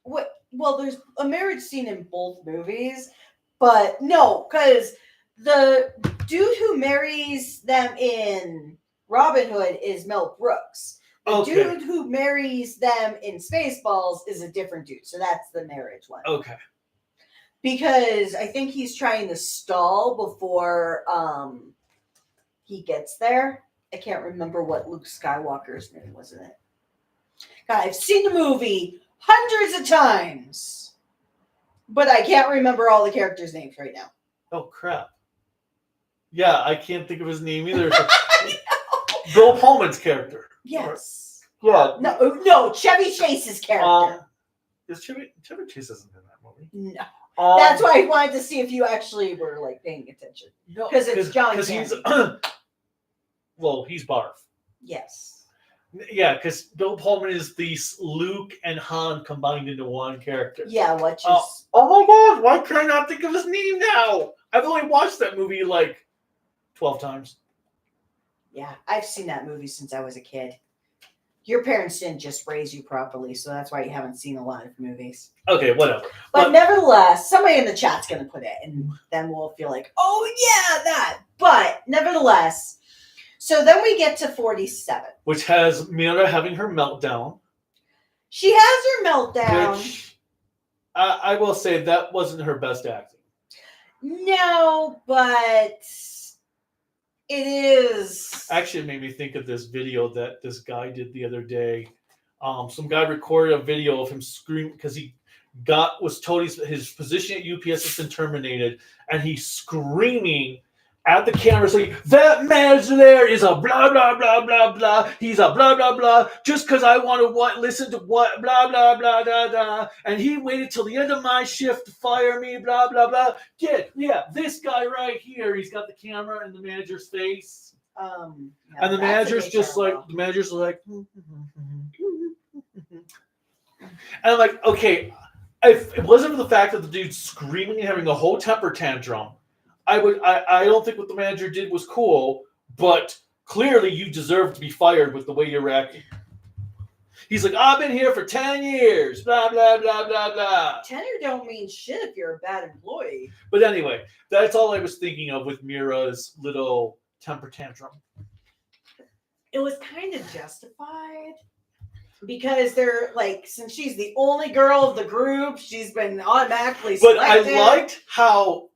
what? Well, there's a marriage scene in both movies, but no, because the dude who marries them in Robin Hood is Mel Brooks. The dude who marries them in Spaceballs is a different dude. So that's the marriage one. Okay. Because I think he's trying to stall before he gets there. I can't remember what Luke Skywalker's name was in it. God, I've seen the movie hundreds of times, but I can't remember all the characters' names right now. Oh, crap. Yeah, I can't think of his name either. Bill Pullman's character. Yes. Yeah. No, Chevy Chase's character. Is Chevy Chase isn't in that movie? No. That's why I wanted to see if you actually were like paying attention. No, because it's John. Because he's he's Barf. Yes. Yeah, because Bill Pullman is the Luke and Han combined into one character. Yeah, which is... Oh my God, why can I not think of his name now? I've only watched that movie like 12 times. Yeah, I've seen that movie since I was a kid. Your parents didn't just raise you properly, so that's why you haven't seen a lot of movies. Okay, whatever. But nevertheless, somebody in the chat's going to put it, and then we'll feel like, oh yeah, that. But nevertheless, so then we get to 47. Which has Mira having her meltdown. She has her meltdown. Which, I will say, that wasn't her best acting. No, but... it is. Actually, it made me think of this video that this guy did the other day. Some guy recorded a video of him screaming because he was told his position at UPS has been terminated, and he's screaming at the camera saying, "That manager there is a blah blah blah blah blah. He's a blah blah blah. Just because I want to listen to what blah blah blah blah blah. And he waited till the end of my shift to fire me. Blah blah blah. Yeah, this guy right here. He's got the camera in the manager's face. And the manager's just like and I'm like, okay, if it wasn't for the fact that the dude's screaming and having a whole temper tantrum, I don't think what the manager did was cool, but clearly you deserve to be fired with the way you're acting. He's like, I've been here for 10 years, blah, blah, blah, blah, blah. Tenure don't mean shit if you're a bad employee. But anyway, that's all I was thinking of with Mira's little temper tantrum. It was kind of justified. Because they're like, since she's the only girl of the group, she's been automatically selected. But I liked how,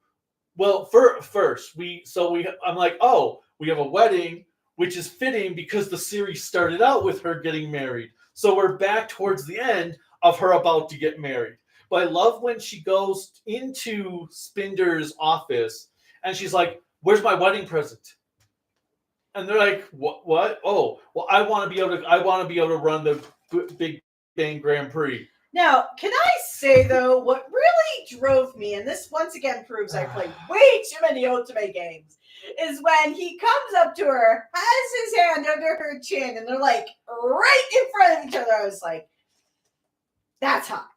well, first, I'm like, oh, we have a wedding, which is fitting because the series started out with her getting married. So we're back towards the end of her about to get married. But I love when she goes into Spinder's office and she's like, where's my wedding present? And they're like, what? Oh, well, I want to be able to run the Big Bang Grand Prix. Now, can I say though, what really drove me, and this once again proves I played way too many Ultimate games, is when he comes up to her, has his hand under her chin, and they're like right in front of each other. I was like, that's hot.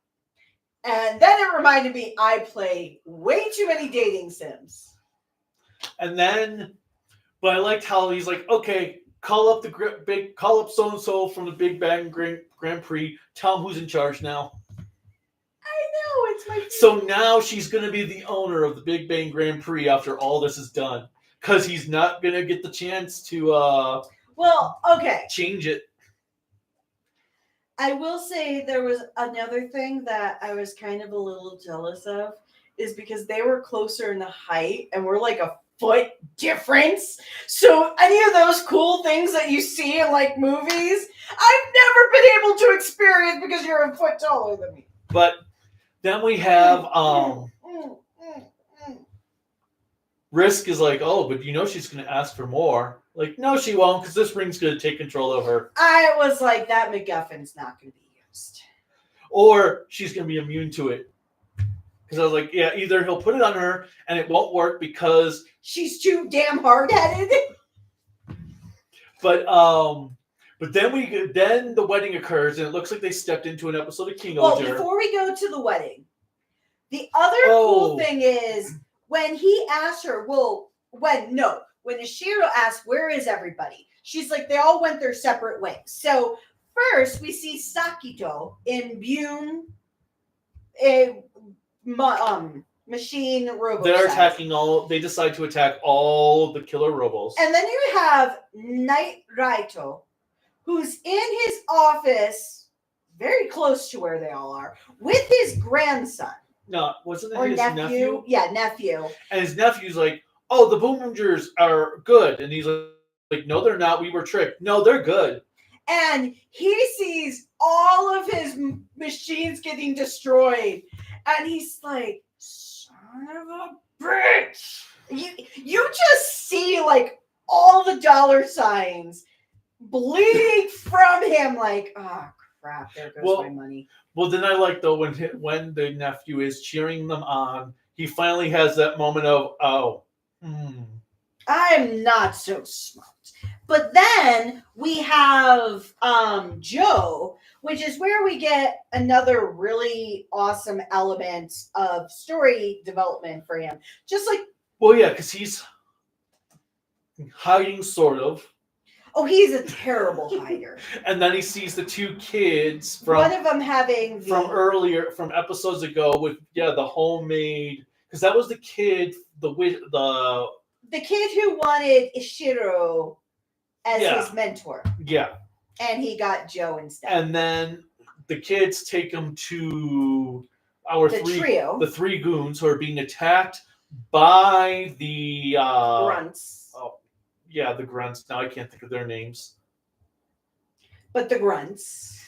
And then it reminded me I play way too many dating sims. And then, but I liked how he's like, okay, call up so and so from the Big Bang Grand Prix. Tell him who's in charge now. I know, it's my. So now she's gonna be the owner of the Big Bang Grand Prix after all this is done, because he's not gonna get the chance to. Well, okay. Change it. I will say there was another thing that I was kind of a little jealous of, is because they were closer in the height and we're like a foot difference. So any of those cool things that you see in like movies, I've never been able to experience because you're a foot taller than me. But then we have Risk is like, oh, but she's going to ask for more. Like, no, she won't, because this ring's going to take control of her. I was like, that MacGuffin's not going to be used. Or she's going to be immune to it. Because I was like, yeah, either he'll put it on her and it won't work because she's too damn hard-headed. But then the wedding occurs and it looks like they stepped into an episode of King Well, Oger. before we go to the wedding, the other cool thing is when he asked her, when Ishiro asked, where is everybody? She's like, they all went their separate ways. So first we see Sakito in Bune, machine robo. They decide to attack all the killer robos. And then you have Knight Raito, who's in his office, very close to where they all are, with his grandson. No, wasn't it his nephew? Yeah, nephew. And his nephew's like, oh, the Boonboomgers are good. And he's like, no, they're not. We were tricked. No, they're good. And he sees all of his machines getting destroyed. And he's like, son of a bitch. You just see like all the dollar signs bleeding from him. Like, oh, crap, there goes my money. Well, then I like, though, when the nephew is cheering them on, he finally has that moment of, I'm not so smart. But then we have Joe, which is where we get another really awesome element of story development for him. Just like... Well, yeah, because he's hiding, sort of. Oh, he's a terrible hider. And then he sees the two kids from... One of them having... From episodes ago with, the homemade... Because that was the kid, the kid who wanted Ishiro as his mentor. Yeah. And he got Joe instead. And then the kids take him to the three goons who are being attacked by the... grunts. Oh, yeah, the grunts. Now I can't think of their names. But the grunts.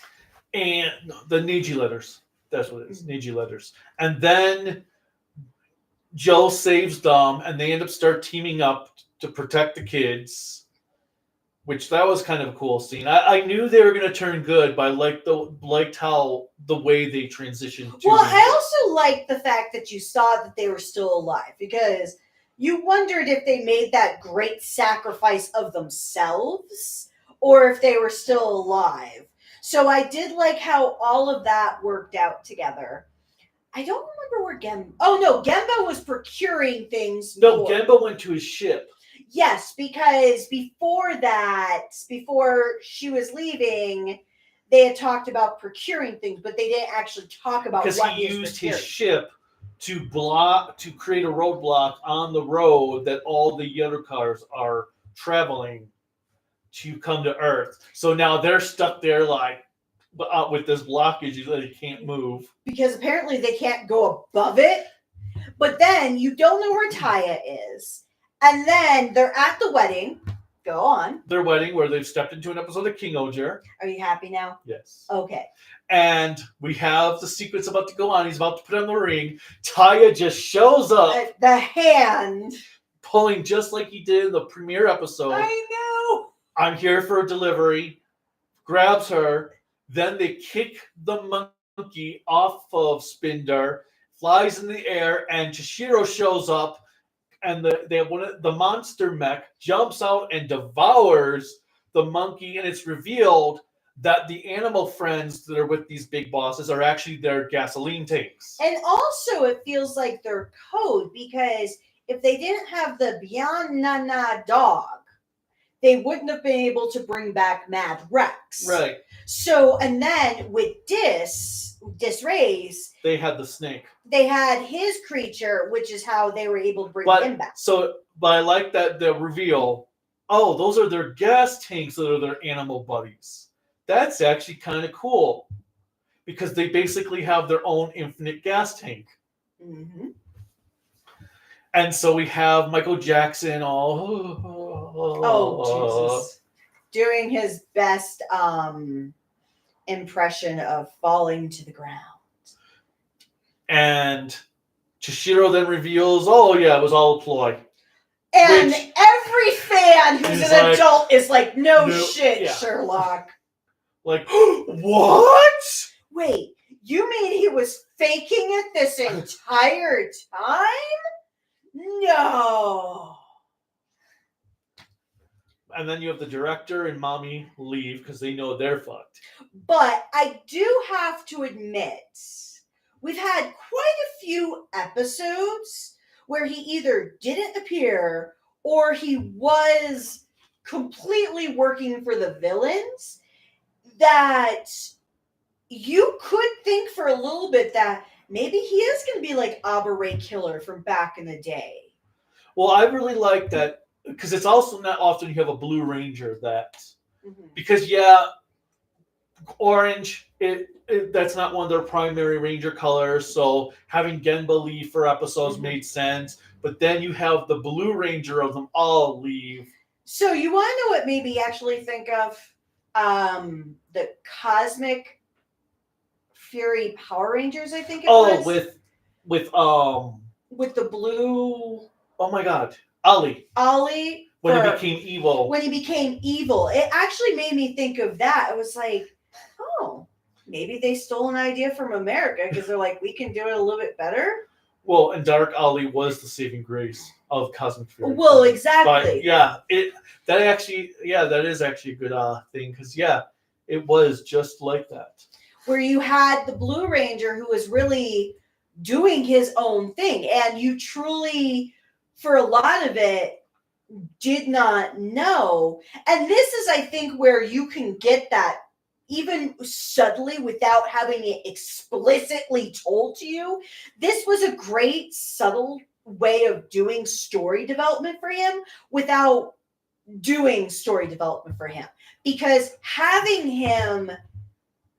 And the Niji letters. That's what it is. Niji letters. And then Joe saves them, and they end up teaming up to protect the kids. Which that was kind of a cool scene. I knew they were going to turn good, but I liked how the way they transitioned. I also liked the fact that you saw that they were still alive, because you wondered if they made that great sacrifice of themselves or if they were still alive. So I did like how all of that worked out together. I don't remember where Gemba... Oh, no, Gemba was procuring things. No, Gemba went to his ship. Yes, because before she was leaving, they had talked about procuring things, but they didn't actually talk about because what he is used procured. his ship to create a roadblock on the road that all the other cars are traveling to come to Earth. So now they're stuck there with this blockage that they can't move. Because apparently they can't go above it. But then you don't know where Taya is. And then they're at the wedding. Go on. Their wedding, where they've stepped into an episode of Boonboomger. Are you happy now? Yes. Okay. And we have the sequence about to go on. He's about to put on the ring. Taya just shows up. The hand. Pulling just like he did in the premiere episode. I know. I'm here for a delivery. Grabs her. Then they kick the monkey off of Spinder. Flies in the air. And Chishiro shows up. And the monster mech jumps out and devours the monkey. And it's revealed that the animal friends that are with these big bosses are actually their gasoline tanks. And also it feels like their code, because if they didn't have the Beyond Nana dog, they wouldn't have been able to bring back Mad Rex. Right. So, and then with Disrays, they had the snake. They had his creature, which is how they were able to bring him back. But I like that the reveal. Oh, those are their gas tanks that are their animal buddies. That's actually kind of cool, because they basically have their own infinite gas tank. Mm-hmm. And so we have Michael Jackson Jesus, doing his best impression of falling to the ground. And Chishiro then reveals, oh yeah, it was all a ploy. And every fan who's an adult is like, no shit, yeah. Sherlock. Like, what? Wait, you mean he was faking it this entire time? No. And then you have the director and mommy leave because they know they're fucked. But I do have to admit, we've had quite a few episodes where he either didn't appear or he was completely working for the villains, that you could think for a little bit that maybe he is going to be like Abba Ray Killer from back in the day. Well, I really like that, because it's also not often you have a Blue Ranger that, because orange, that's not one of their primary Ranger colors, so having Genba leave for episodes made sense, but then you have the Blue Ranger of them all leave. So you want to know what made me actually think of the Cosmic Fury Power Rangers, I think it was? With the blue... Oh my god, Ollie. When he became evil. When he became evil. It actually made me think of that. It was like, oh, maybe they stole an idea from America because they're like, we can do it a little bit better. Well, and Dark Ollie was the saving grace of Cosmic Fury. Well, exactly. But that is actually a good thing, because it was just like that. Where you had the Blue Ranger who was really doing his own thing, and you truly, for a lot of it, did not know. And this is, I think, where you can get that even subtly without having it explicitly told to you. This was a great subtle way of doing story development for him without doing story development for him, because having him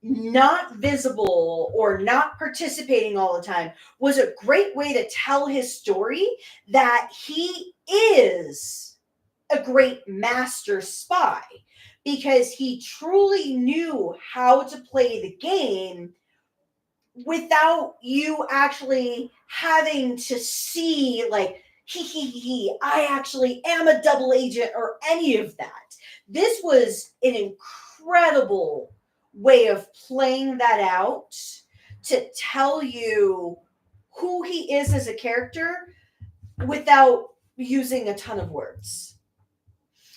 not visible or not participating all the time was a great way to tell his story, that he is a great master spy, because he truly knew how to play the game without you actually having to see like, I actually am a double agent or any of that. This was an incredible way of playing that out to tell you who he is as a character without using a ton of words.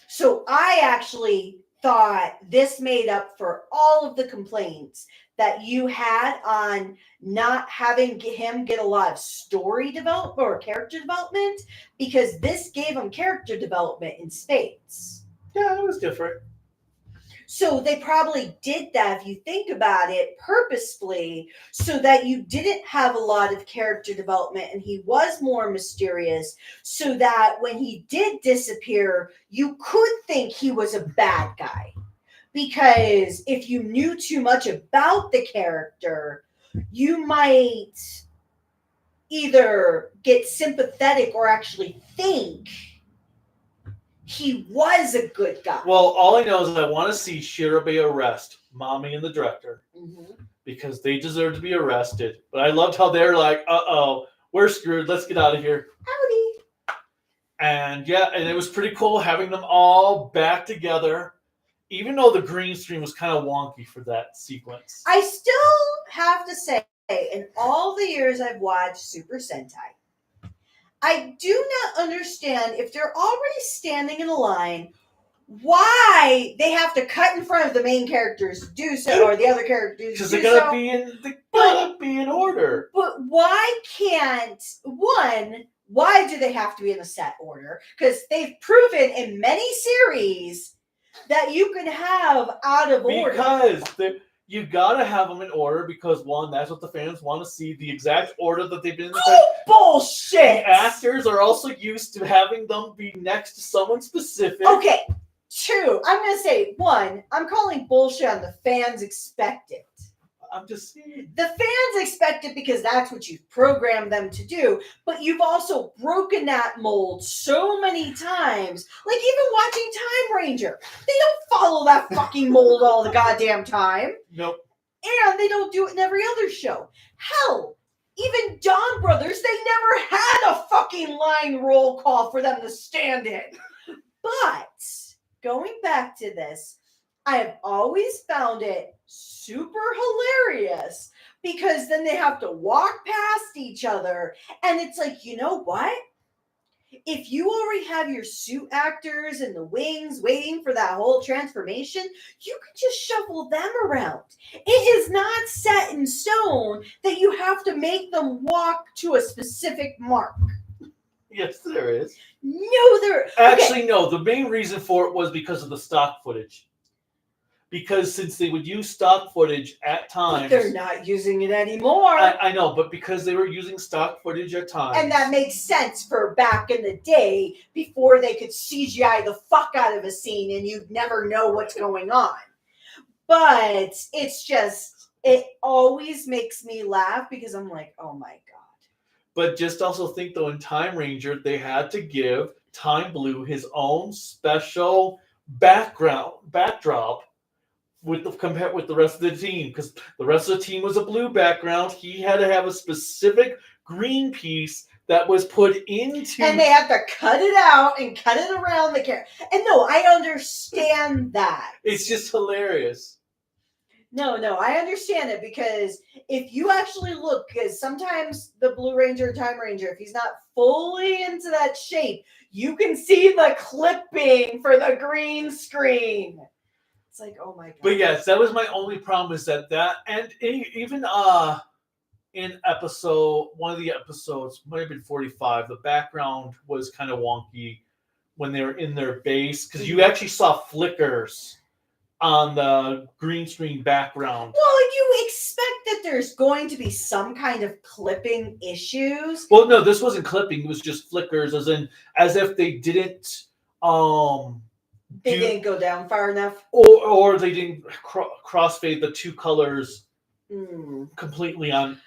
So I actually thought this made up for all of the complaints that you had on not having him get a lot of story development or character development, because this gave him character development in spades. Yeah, it was different. So they probably did that, if you think about it, purposefully, so that you didn't have a lot of character development and he was more mysterious, so that when he did disappear, you could think he was a bad guy. Because if you knew too much about the character, you might either get sympathetic or actually think he was a good guy. Well, all I know is I want to see Shirabe arrest Mommy and the director because they deserve to be arrested. But I loved how they're like, "Uh-oh, we're screwed. Let's get out of here." Howdy. And yeah, and it was pretty cool having them all back together, even though the green screen was kind of wonky for that sequence. I still have to say, in all the years I've watched Super Sentai, I do not understand, if they're already standing in a line, why they have to cut in front of the main characters to do so, or the other characters Because do they gotta so. be in order. But why can't, why do they have to be in a set order? Because they've proven in many series that you can have out of order. Because you gotta have them in order because, one, that's what the fans want to see, the exact order that they've been in. Oh, bullshit! The actors are also used to having them be next to someone specific. Okay, two. I'm going to say, one, I'm calling bullshit on the fans expect it. I'm just saying. The fans expect it because that's what you've programmed them to do, but you've also broken that mold so many times. Like even watching Time Ranger, they don't follow that fucking mold all the goddamn time. Nope. And they don't do it in every other show. Hell, even Dawn Brothers, they never had a fucking line roll call for them to stand in. But going back to this, I have always found it super hilarious because then they have to walk past each other and it's like, you know what? If you already have your suit actors in the wings waiting for that whole transformation, you can just shuffle them around. It is not set in stone that you have to make them walk to a specific mark. Yes, there is. No, there... Actually, no. The main reason for it was because of the stock footage. Because since they would use stock footage at times... But they're not using it anymore. I know, but because they were using stock footage at times... And that makes sense for back in the day before they could CGI the fuck out of a scene and you'd never know what's going on. But it's just, it always makes me laugh because I'm like, oh my God. But just also think, though, in Time Ranger, they had to give Time Blue his own special backdrop compared with the rest of the team, because the rest of the team was a blue background. He had to have a specific green piece that was put into... And they have to cut it out and cut it around the character. And no, I understand that. It's just hilarious. No, I understand it because if you actually look, because sometimes the Blue Ranger and Time Ranger, if he's not fully into that shape, you can see the clipping for the green screen. It's like, oh my God. But yes, that was my only problem, is that and even in one of the episodes, might have been 45, the background was kind of wonky when they were in their base, because you actually saw flickers on the green screen background. Well, you expect that there's going to be some kind of clipping issues. Well, no, this wasn't clipping. It was just flickers, as if they didn't... They didn't go down far enough. Or they didn't crossfade the two colors completely on.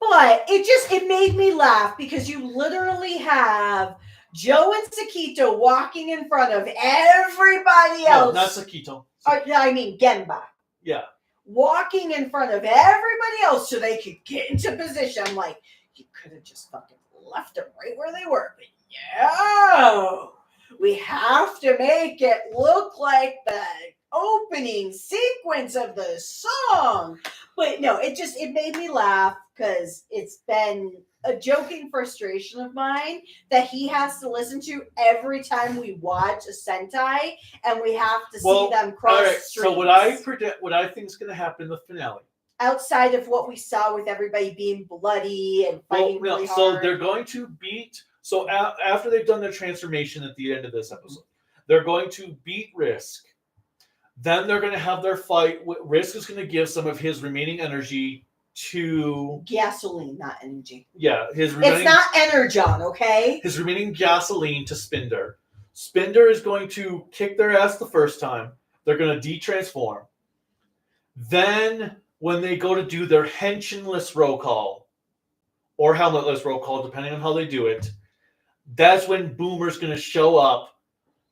But it made me laugh because you literally have Joe and Sakito walking in front of everybody else. No, not Sakito. I mean Gemba. Yeah. Walking in front of everybody else so they could get into position. I'm like, you could have just fucking left them right where they were. But no, we have to make it look like the opening sequence of the song. But no, it made me laugh because it's been a joking frustration of mine that he has to listen to every time we watch a Sentai, and we have to see them cross streets. So what I think is going to happen in the finale, outside of what we saw with everybody being bloody and fighting really hard. So they're going to beat. So after they've done their transformation at the end of this episode, they're going to beat Risk. Then they're going to have their fight. Risk is going to give some of his remaining energy to gasoline, not energy. his remaining. It's not energon, okay? His remaining gasoline to Spinder. Spinder is going to kick their ass the first time. They're going to de-transform. Then, when they go to do their henshinless roll call, or helmetless roll call, depending on how they do it, that's when Boomer's going to show up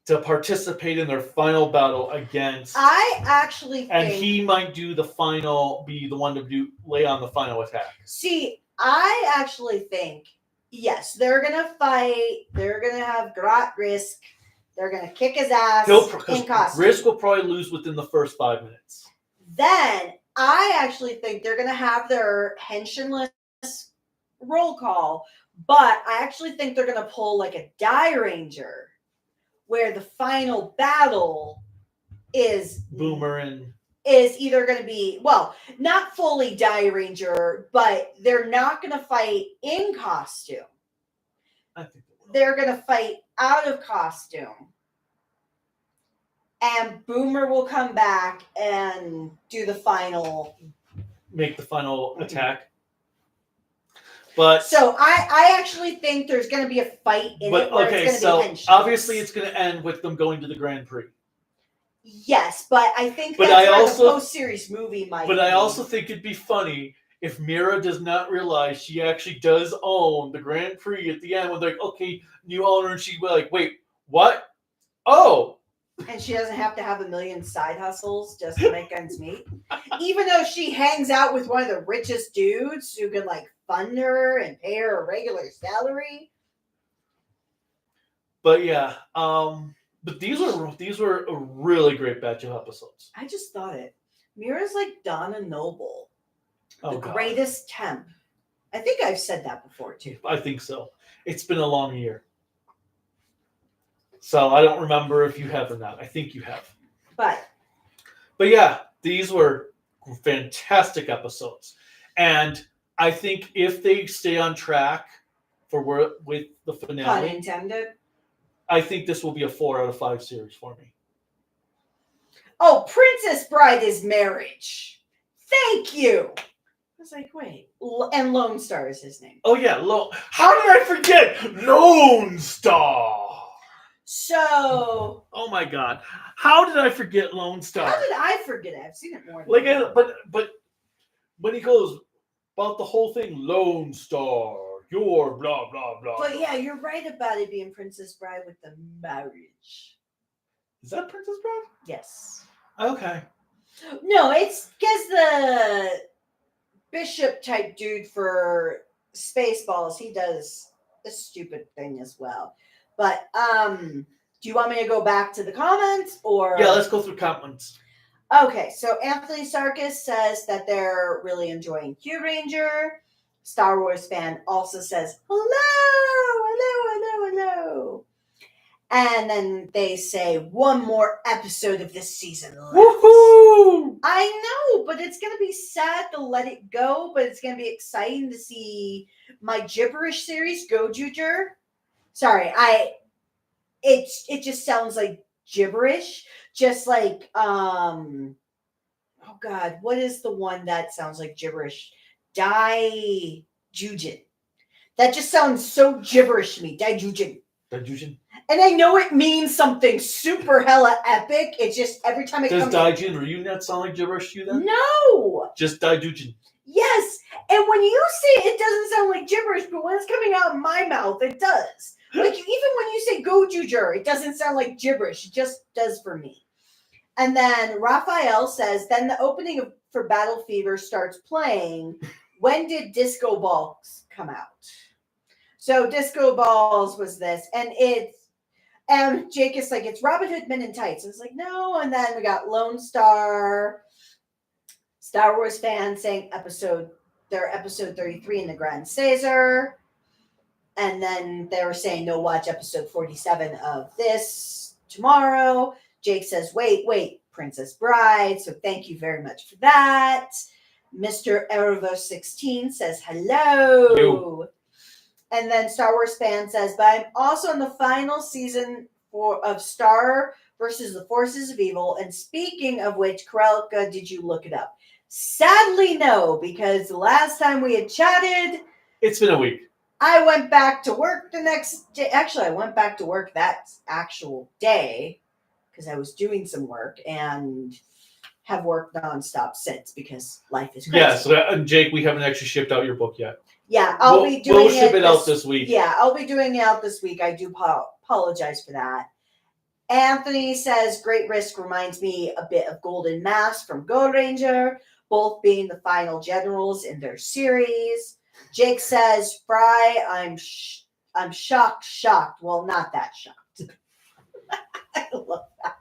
to participate in their final battle against. I actually think. And he might be the one to lay on the final attack. See, I actually think, yes, they're going to fight. They're going to have Risk. They're going to kick his ass in costume. Risk will probably lose within the first 5 minutes. Then, I actually think they're going to have their henshinless roll call, but I actually think they're going to pull like a Die Ranger, where the final battle is Boomer is either going to be, well, not fully Die Ranger, but they're not going to fight in costume. I think they're going to fight out of costume. And Boomer will come back and do the final. Make the final attack. But so I actually think there's going to be a fight in it where it's going to be henchman. Obviously it's going to end with them going to the Grand Prix. Yes, but I think that's where the post-series movie might be. I also think it'd be funny if Mira does not realize she actually does own the Grand Prix at the end when they're like, okay, new owner, and she'd be like, wait, what? Oh! And she doesn't have to have a million side hustles just to make ends meet. Even though she hangs out with one of the richest dudes who can like fund her and pay her a regular salary. But yeah, but these were a really great batch of episodes. I just thought it. Mira's like Donna Noble. The greatest temp. I think I've said that before too. I think so. It's been a long year. So I don't remember if you have or not. I think you have. But yeah, these were fantastic episodes. And I think if they stay on track with the finale. Pun intended. I think this will be a 4 out of 5 series for me. Oh, Princess Bride is marriage. Thank you. I was like, wait. And Lone Star is his name. Oh, yeah. How did I forget? Lone Star. So. Oh, my God. How did I forget Lone Star? How did I forget it? I've seen it more than but when he goes about the whole thing, Lone Star, you're blah, blah, blah. But yeah, you're right about it being Princess Bride with the marriage. Is that Princess Bride? Yes. Okay. No, it's because the bishop type dude for Spaceballs, he does a stupid thing as well. But do you want me to go back to the comments or? Yeah, let's go through comments. Okay, so Anthony Sarkis says that they're really enjoying Q Ranger. Star Wars fan also says, hello. And then they say, one more episode of this season left. Woohoo! I know, but it's going to be sad to let it go, but it's going to be exciting to see my gibberish series, Gojuger. Sorry, it just sounds like gibberish. Just like, oh God, what is the one that sounds like gibberish? Daijujin. That just sounds so gibberish to me. Daijujin. And I know it means something super hella epic. It's just every time it comes. Does Daijin Ryu not sound like gibberish to you then? No. Just Daijujin. Yes. And when you say it doesn't sound like gibberish, but when it's coming out of my mouth, it does. Like even when you say Gojuger, it doesn't sound like gibberish. It just does for me. And then Raphael says, then the opening for Battle Fever starts playing. When did Disco Balls come out? So Disco Balls was this, and Jake is like, it's Robin Hood Men in Tights. I was like, no. And then we got Lone Star, Star Wars fans saying episode 33 in the Grand Caesar. And then they were saying, no, watch episode 47 of this tomorrow. Jake says, wait, Princess Bride. So thank you very much for that. Mr. Erevo16 says, hello. Yo. And then Star Wars fan says, but I'm also in the final season of Star versus the forces of evil. And speaking of which, Karelka, did you look it up? Sadly, no, because the last time we had chatted, it's been a week. I went back to work the next day. Actually, I went back to work that actual day because I was doing some work and have worked nonstop since because life is crazy. Yeah, so and Jake, we haven't actually shipped out your book yet. Yeah, I'll be doing we'll ship it out this week. Yeah, I'll be doing it out this week. I do apologize for that. Anthony says, great risk reminds me a bit of Golden Mask from Gold Ranger, both being the final generals in their series. Jake says, Fry, I'm shocked. Well, not that shocked. I love that.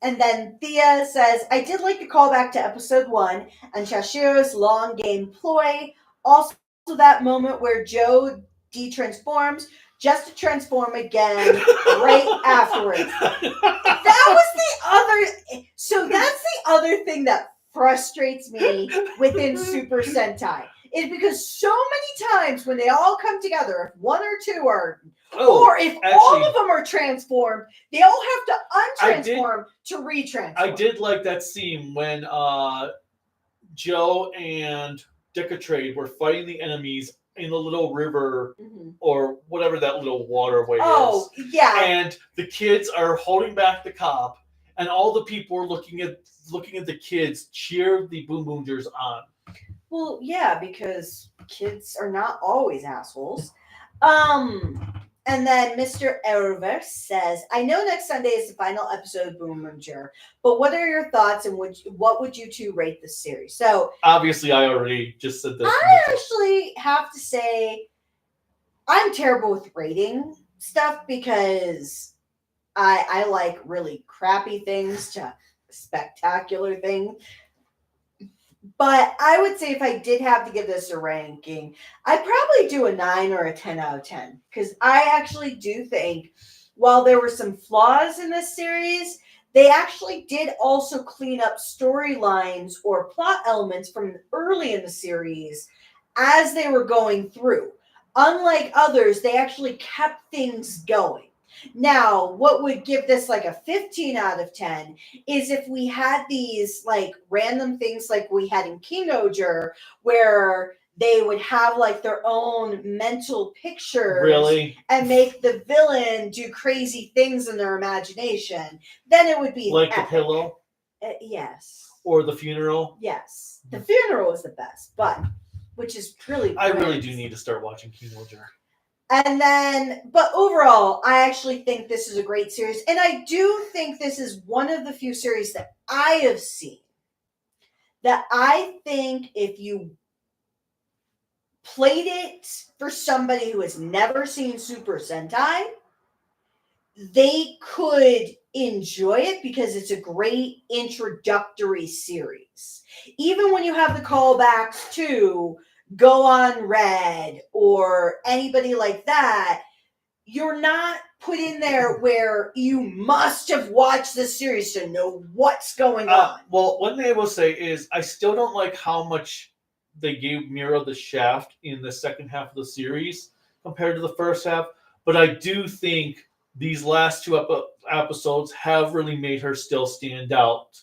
And then Thea says, I did like the callback to episode 1 and Shashiro's long game ploy. Also that moment where Joe de-transforms just to transform again right afterwards. That was the other... So that's the other thing that frustrates me within Super Sentai. Is because so many times when they all come together, if one or two are... or if all of them are transformed, they all have to untransform to retransform. I did like that scene when Joe and Decatrade were fighting the enemies in the little river or whatever that little waterway is. Oh, yeah. And the kids are holding back the cop, and all the people are looking at the kids cheer the Boonboomgers on. Well, yeah, because kids are not always assholes. And then Mr. Erver says, I know next Sunday is the final episode of Boonboomger, but what are your thoughts and what would you two rate this series? So obviously, I already just said this. I actually have to say I'm terrible with rating stuff because I like really crappy things to spectacular things. But I would say if I did have to give this a ranking, I'd probably do a 9 or a 10 out of 10. Because I actually do think, while there were some flaws in this series, they actually did also clean up storylines or plot elements from early in the series as they were going through. Unlike others, they actually kept things going. Now, what would give this like a 15 out of 10 is if we had these like random things like we had in Kinoger where they would have like their own mental pictures and make the villain do crazy things in their imagination. Then it would be like epic. The pillow? Yes. Or the funeral? Yes. The funeral is the best, which is really I really do need to start watching Kinoger. And then, but overall, I actually think this is a great series. And I do think this is one of the few series that I have seen that I think if you played it for somebody who has never seen Super Sentai, they could enjoy it because it's a great introductory series. Even when you have the callbacks to Go on Red or anybody like that, you're not put in there where you must have watched the series to know what's going on. Well, one thing I will say is I still don't like how much they gave Mira the shaft in the second half of the series compared to the first half, but I do think these last two episodes have really made her still stand out,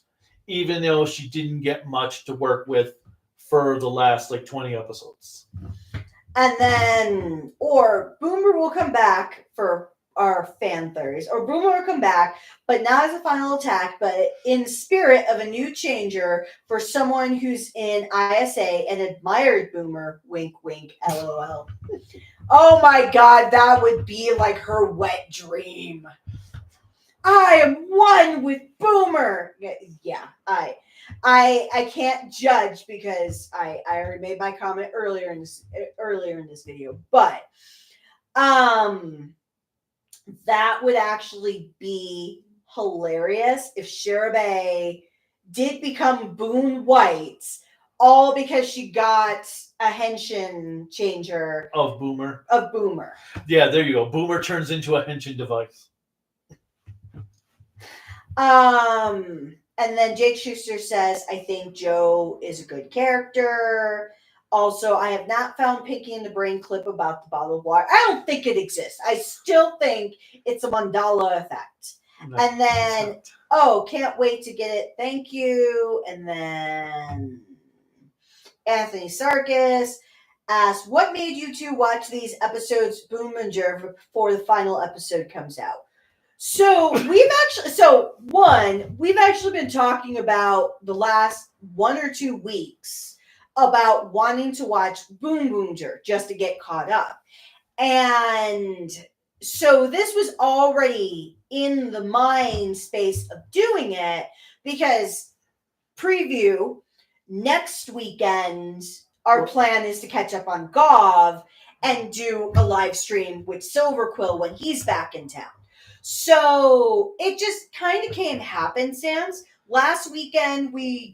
even though she didn't get much to work with for the last 20 episodes. And then, or Boomer will come back for our fan theories, or Boomer will come back, but not as a final attack, but in spirit of a new changer for someone who's in ISA and admired Boomer, wink, wink, LOL. Oh my God, that would be like her wet dream. I am one with Boomer. Yeah, I can't judge because I already made my comment earlier in this video, but that would actually be hilarious if Shirabe did become Boon White, all because she got a henshin changer of Boomer. Yeah, there you go. Boomer turns into a henshin device. And then Jake Schuster says, I think Joe is a good character. Also, I have not found Pinky in the Brain clip about the bottle of water. I don't think it exists. I still think it's a mandala effect. No, And then, it's not. oh, can't wait to get it. Thank you. And then Anthony Sarkis asked, what made you two watch these episodes, Boonboomger, before the final episode comes out? So we've actually been talking about the last 1 or 2 weeks about wanting to watch Boonboomger just to get caught up. And so this was already in the mind space of doing it because preview next weekend, our plan is to catch up on Gov and do a live stream with Silver Quill when he's back in town. So it just kind of came happenstance. Last weekend we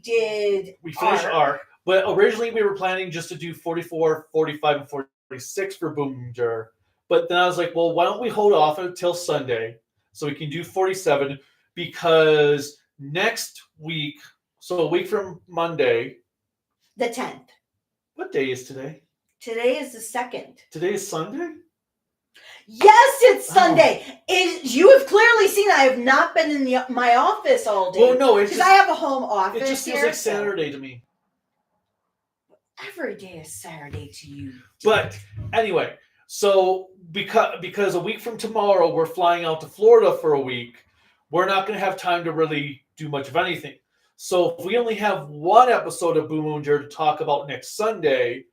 finished Arc, but originally we were planning just to do 44, 45, and 46 for Boonboomger. But then I was like, well, why don't we hold off until Sunday so we can do 47, because next week, so a week from Monday, the 10th. What day is today? Today is the 2nd. Today is Sunday? Yes, it's Sunday. You have clearly seen I have not been in my office all day. Well, no, it's because I have a home office. It just feels like Saturday to me. Every day is Saturday to you. But anyway, so because a week from tomorrow we're flying out to Florida for a week, we're not going to have time to really do much of anything. So if we only have one episode of Boonboomger to talk about next Sunday,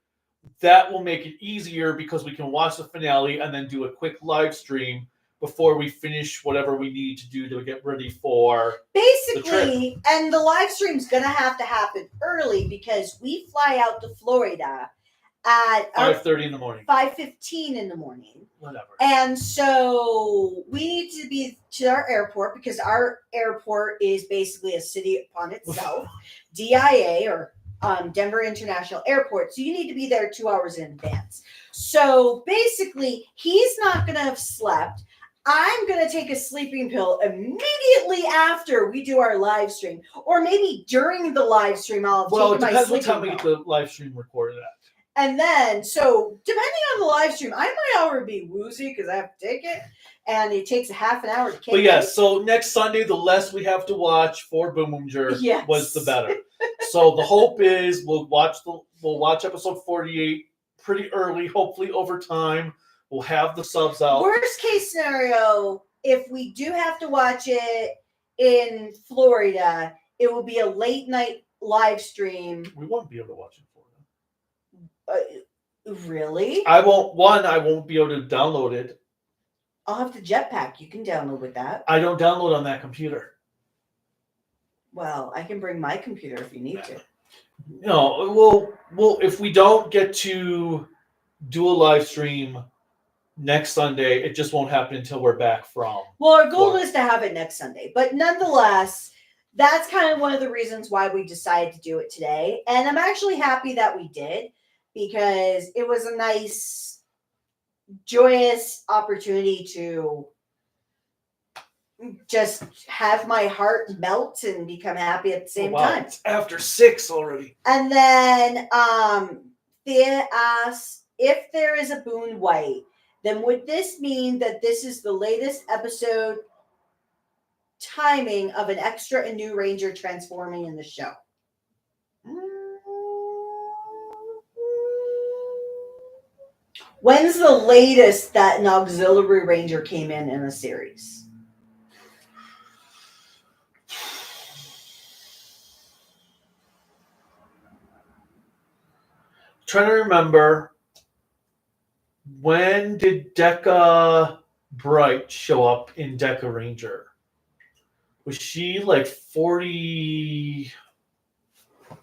that will make it easier because we can watch the finale and then do a quick live stream before we finish whatever we need to do to get ready for basically. And the live stream's gonna have to happen early because we fly out to Florida at 5:30 in the morning, 5:15 in the morning, whatever. And so we need to be to our airport because our airport is basically a city upon itself, DIA or Denver International Airport. So you need to be there 2 hours in advance. So basically, he's not going to have slept. I'm going to take a sleeping pill immediately after we do our live stream, or maybe during the live stream. I'll take my sleeping pill. Well, it depends what time we get the live stream recorded at. And then, so depending on the live stream, I might already be woozy because I have to take it, and it takes a half an hour to kick. But yeah, so next Sunday, the less we have to watch for Boonboomger was the better. So the hope is we'll watch episode 48 pretty early, hopefully over time. We'll have the subs out. Worst case scenario, if we do have to watch it in Florida, it will be a late night live stream. We won't be able to watch it in Florida. Really? I won't be able to download it. I'll have the jetpack. You can download with that. I don't download on that computer. Well, I can bring my computer if you need to. No, well, if we don't get to do a live stream next Sunday, it just won't happen until we're back from. Well, our goal is to have it next Sunday, but nonetheless, that's kind of one of the reasons why we decided to do it today. And I'm actually happy that we did because it was a nice, joyous opportunity to just have my heart melt and become happy at the same time. It's after 6 already. And then Thea asks, if there is a Boon White, then would this mean that this is the latest episode timing of an extra and new Ranger transforming in the show? When's the latest that an auxiliary Ranger came in a series? Trying to remember, when did Deca Bright show up in Deca Ranger? Was she like 40? I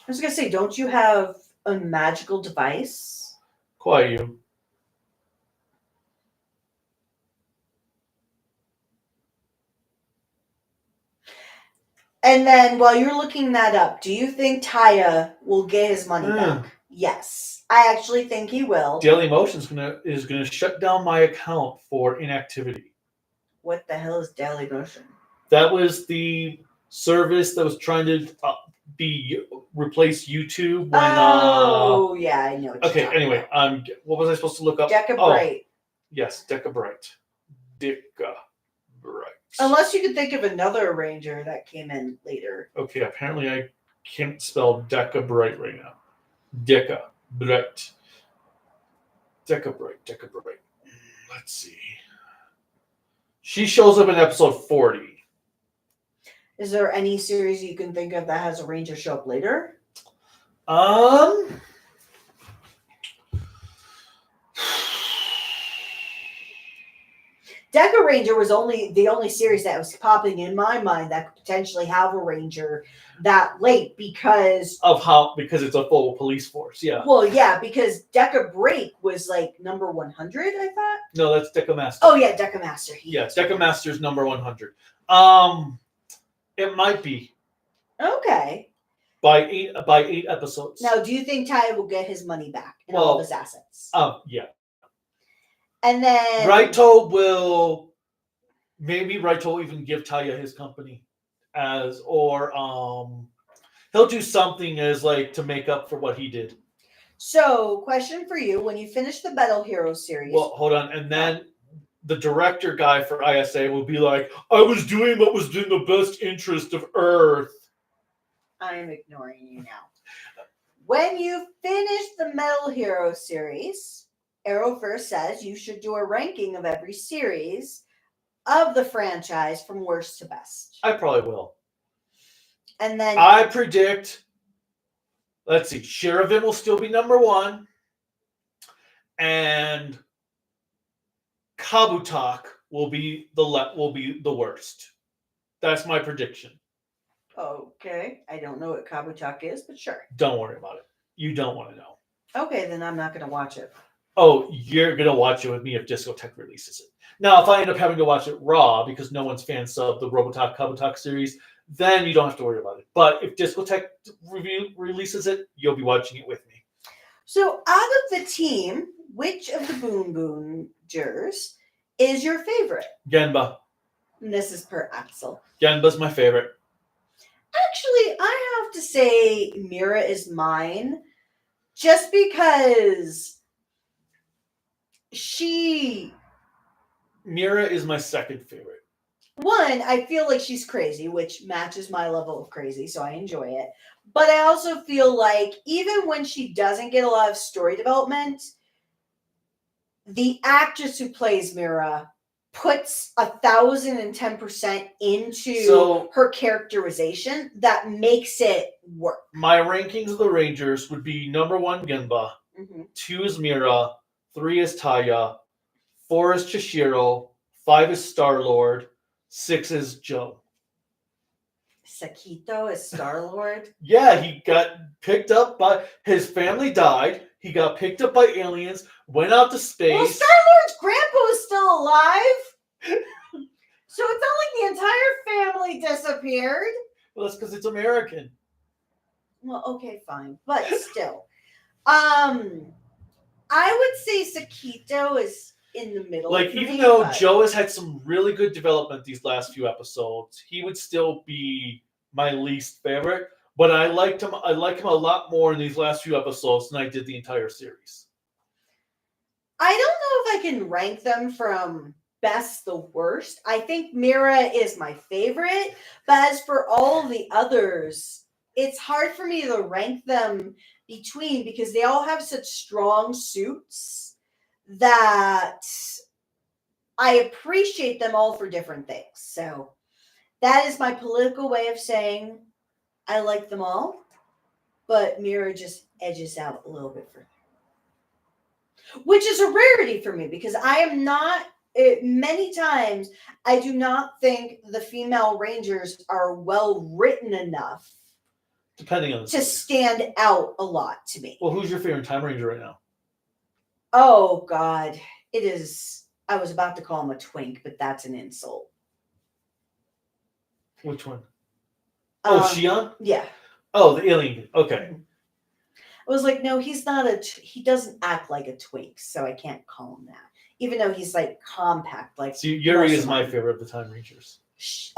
was going to say, don't you have a magical device? Kaiju. And then while you're looking that up, do you think Taya will get his money back? Yes. I actually think he will. Daily Motion is gonna shut down my account for inactivity. What the hell is Daily Motion? That was the service that was trying to replace YouTube when yeah, I know. Okay, anyway, what was I supposed to look up? Deca Bright. Yes, Deca Bright. Deca Bright. Unless you could think of another Ranger that came in later. Okay, apparently I can't spell Deca Bright right now. Deca Bright. Deca Bright. Let's see. She shows up in episode 40. Is there any series you can think of that has a Ranger show up later? Deca Ranger was the only series that was popping in my mind that could potentially have a Ranger that late because it's a full police force, yeah. Well, yeah, because Deca Break was like number 100, I thought. No, that's Deca Master. Oh yeah, Deca Master. Yeah, Deca Master's number 100. It might be. Okay. By eight episodes. Now, do you think Ty will get his money back and all of his assets? Yeah. And then Raito will even give Taya his company he'll do something as like to make up for what he did. So, question for you: when you finish the Battle Heroes series, well, hold on, and then the director guy for ISA will be like, "I was doing what was in the best interest of Earth." I'm ignoring you now. When you finish the Metal Hero series, Arrowverse says you should do a ranking of every series of the franchise from worst to best. I probably will. And then I predict, let's see, Sheridan will still be number 1, and Kabutak will be the worst. That's my prediction. Okay, I don't know what Kabutak is, but sure. Don't worry about it. You don't want to know. Okay, then I'm not going to watch it. Oh, you're going to watch it with me if Discotech releases it. Now, if I end up having to watch it raw because no one's fan sub the Robotalk Kabutak series, then you don't have to worry about it. But if Discotech releases it, you'll be watching it with me. So, out of the team, which of the Boonboomgers is your favorite? Genba. And this is per Axel. Genba's my favorite. Actually, I have to say Mira is mine just because Mira is my second favorite. One, I feel like she's crazy, which matches my level of crazy, so I enjoy it. But I also feel like even when she doesn't get a lot of story development, the actress who plays Mira puts 1,010% into her characterization that makes it work. My rankings of the Rangers would be number 1, Genba. 2 is Mira. 3 is Taya. 4 is Chishiro. 5 is Star-Lord. 6 is Joe. Sakito is Star-Lord? Yeah, he got picked up by... His family died. He got picked up by aliens, went out to space. Well, Star-Lord's grandpa is still alive. So it's not like the entire family disappeared. Well, that's because it's American. Well, okay, fine. But still. I would say Sakito is in the middle. Like, even though Joe has had some really good development these last few episodes, he would still be my least favorite. But I like him a lot more in these last few episodes than I did the entire series. I don't know if I can rank them from best to worst. I think Mira is my favorite. But as for all the others, it's hard for me to rank them between because they all have such strong suits that I appreciate them all for different things. So that is my political way of saying I like them all, but Mira just edges out a little bit further. Which is a rarity for me because I am not, many times, I do not think the female Rangers are well written enough depending on the to stand out a lot to me. Well, who's your favorite Time Ranger right now? Oh, God. It is, I was about to call him a twink, but that's an insult. Which one? Oh, Shion? Yeah. Oh, the alien. Okay. I was like, no, he's not he doesn't act like a twink, so I can't call him that. Even though he's like compact. Like. So Yuri is my favorite of the Time Rangers.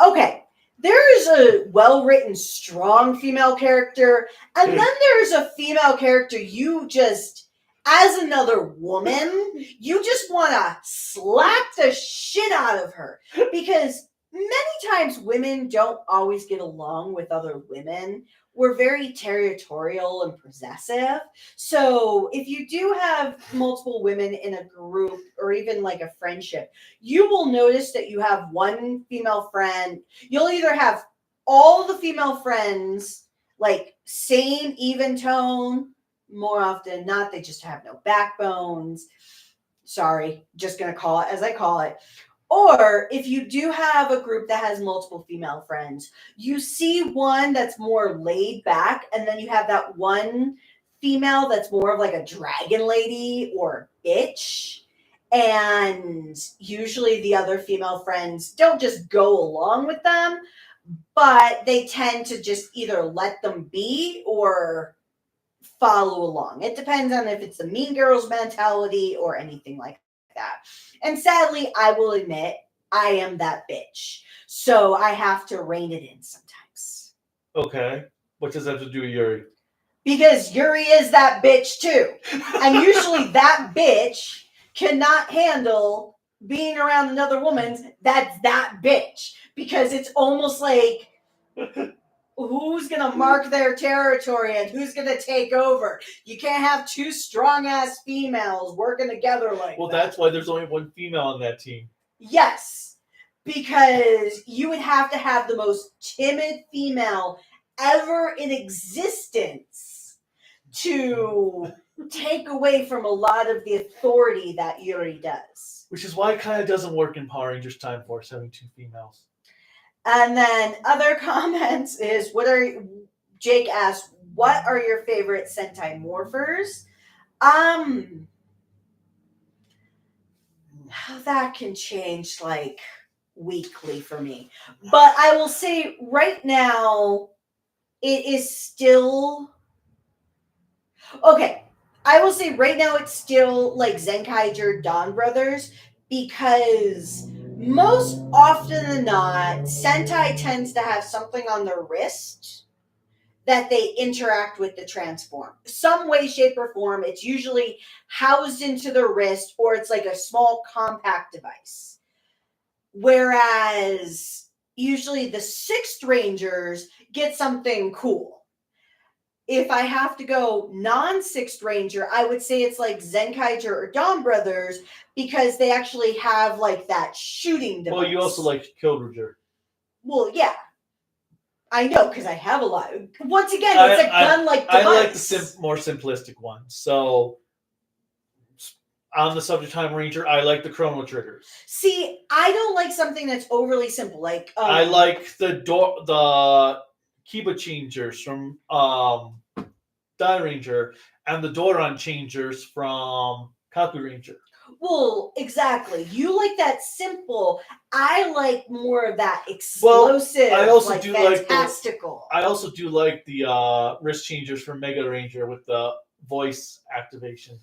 Okay. There's a well-written, strong female character, and then there's a female character you just, as another woman, you just want to slap the shit out of her. Because many times women don't always get along with other women. We're very territorial and possessive. So if you do have multiple women in a group or even like a friendship, you will notice that you have one female friend. You'll either have all the female friends like same even tone. More often than not, they just have no backbones. Sorry, just going to call it as I call it. Or if you do have a group that has multiple female friends, you see one that's more laid back, and then you have that one female that's more of like a dragon lady or bitch. And usually the other female friends don't just go along with them, but they tend to just either let them be or follow along. It depends on if it's the Mean Girls mentality or anything like that. And sadly, I will admit, I am that bitch. So I have to rein it in sometimes. Okay. What does that have to do with Yuri? Because Yuri is that bitch too. And usually that bitch cannot handle being around another woman that's that bitch. Because it's almost like who's going to mark their territory and who's going to take over. You can't have two strong-ass females working together like that. Well, that's why there's only one female on that team. Yes, because you would have to have the most timid female ever in existence to take away from a lot of the authority that Yuri does. Which is why it kind of doesn't work in Power Rangers Time Force having two females. And then other comments is, Jake asked, what are your favorite Sentai morphers? That can change like weekly for me. But I will say right now, it is still... Okay, I will say right now it's still like Zenkaiger Dawn Brothers, because most often than not, Sentai tends to have something on their wrist that they interact with the transform. Some way, shape, or form. It's usually housed into the wrist, or it's like a small compact device. Whereas usually the Sixth Rangers get something cool. If I have to go non-Sixth Ranger, I would say it's like Zenkaiger or Dawn Brothers, because they actually have like that shooting device. Well, you also like Killruger. Well, yeah. I know, because I have a lot. Once again, it's a gun-like device. I like the more simplistic one. So, on the subject time Ranger, I like the Chrono Triggers. See, I don't like something that's overly simple. Like I like the Kiba Changers from Die Ranger and the Doron Changers from Kaku Ranger. Well, exactly. You like that simple. I like more of that explosive. Well, I also like do fantastical. I also do like the wrist changers from Mega Ranger with the voice activation.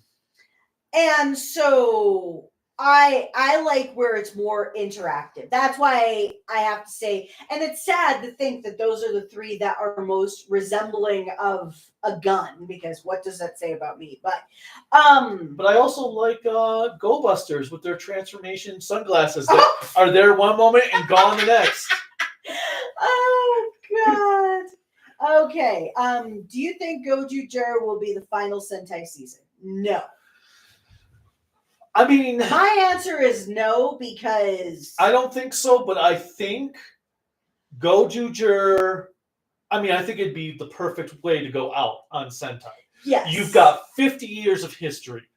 And so I like where it's more interactive. That's why I have to say, and it's sad to think that those are the three that are most resembling of a gun, because what does that say about me? But I also like Go Busters with their transformation sunglasses that are there one moment and gone the next. Oh God. Okay. Do you think Gojuger will be the final Sentai season? No. I mean, my answer is no, because I don't think so, but I think Gojuger, I think it'd be the perfect way to go out on Sentai. Yes. You've got 50 years of history.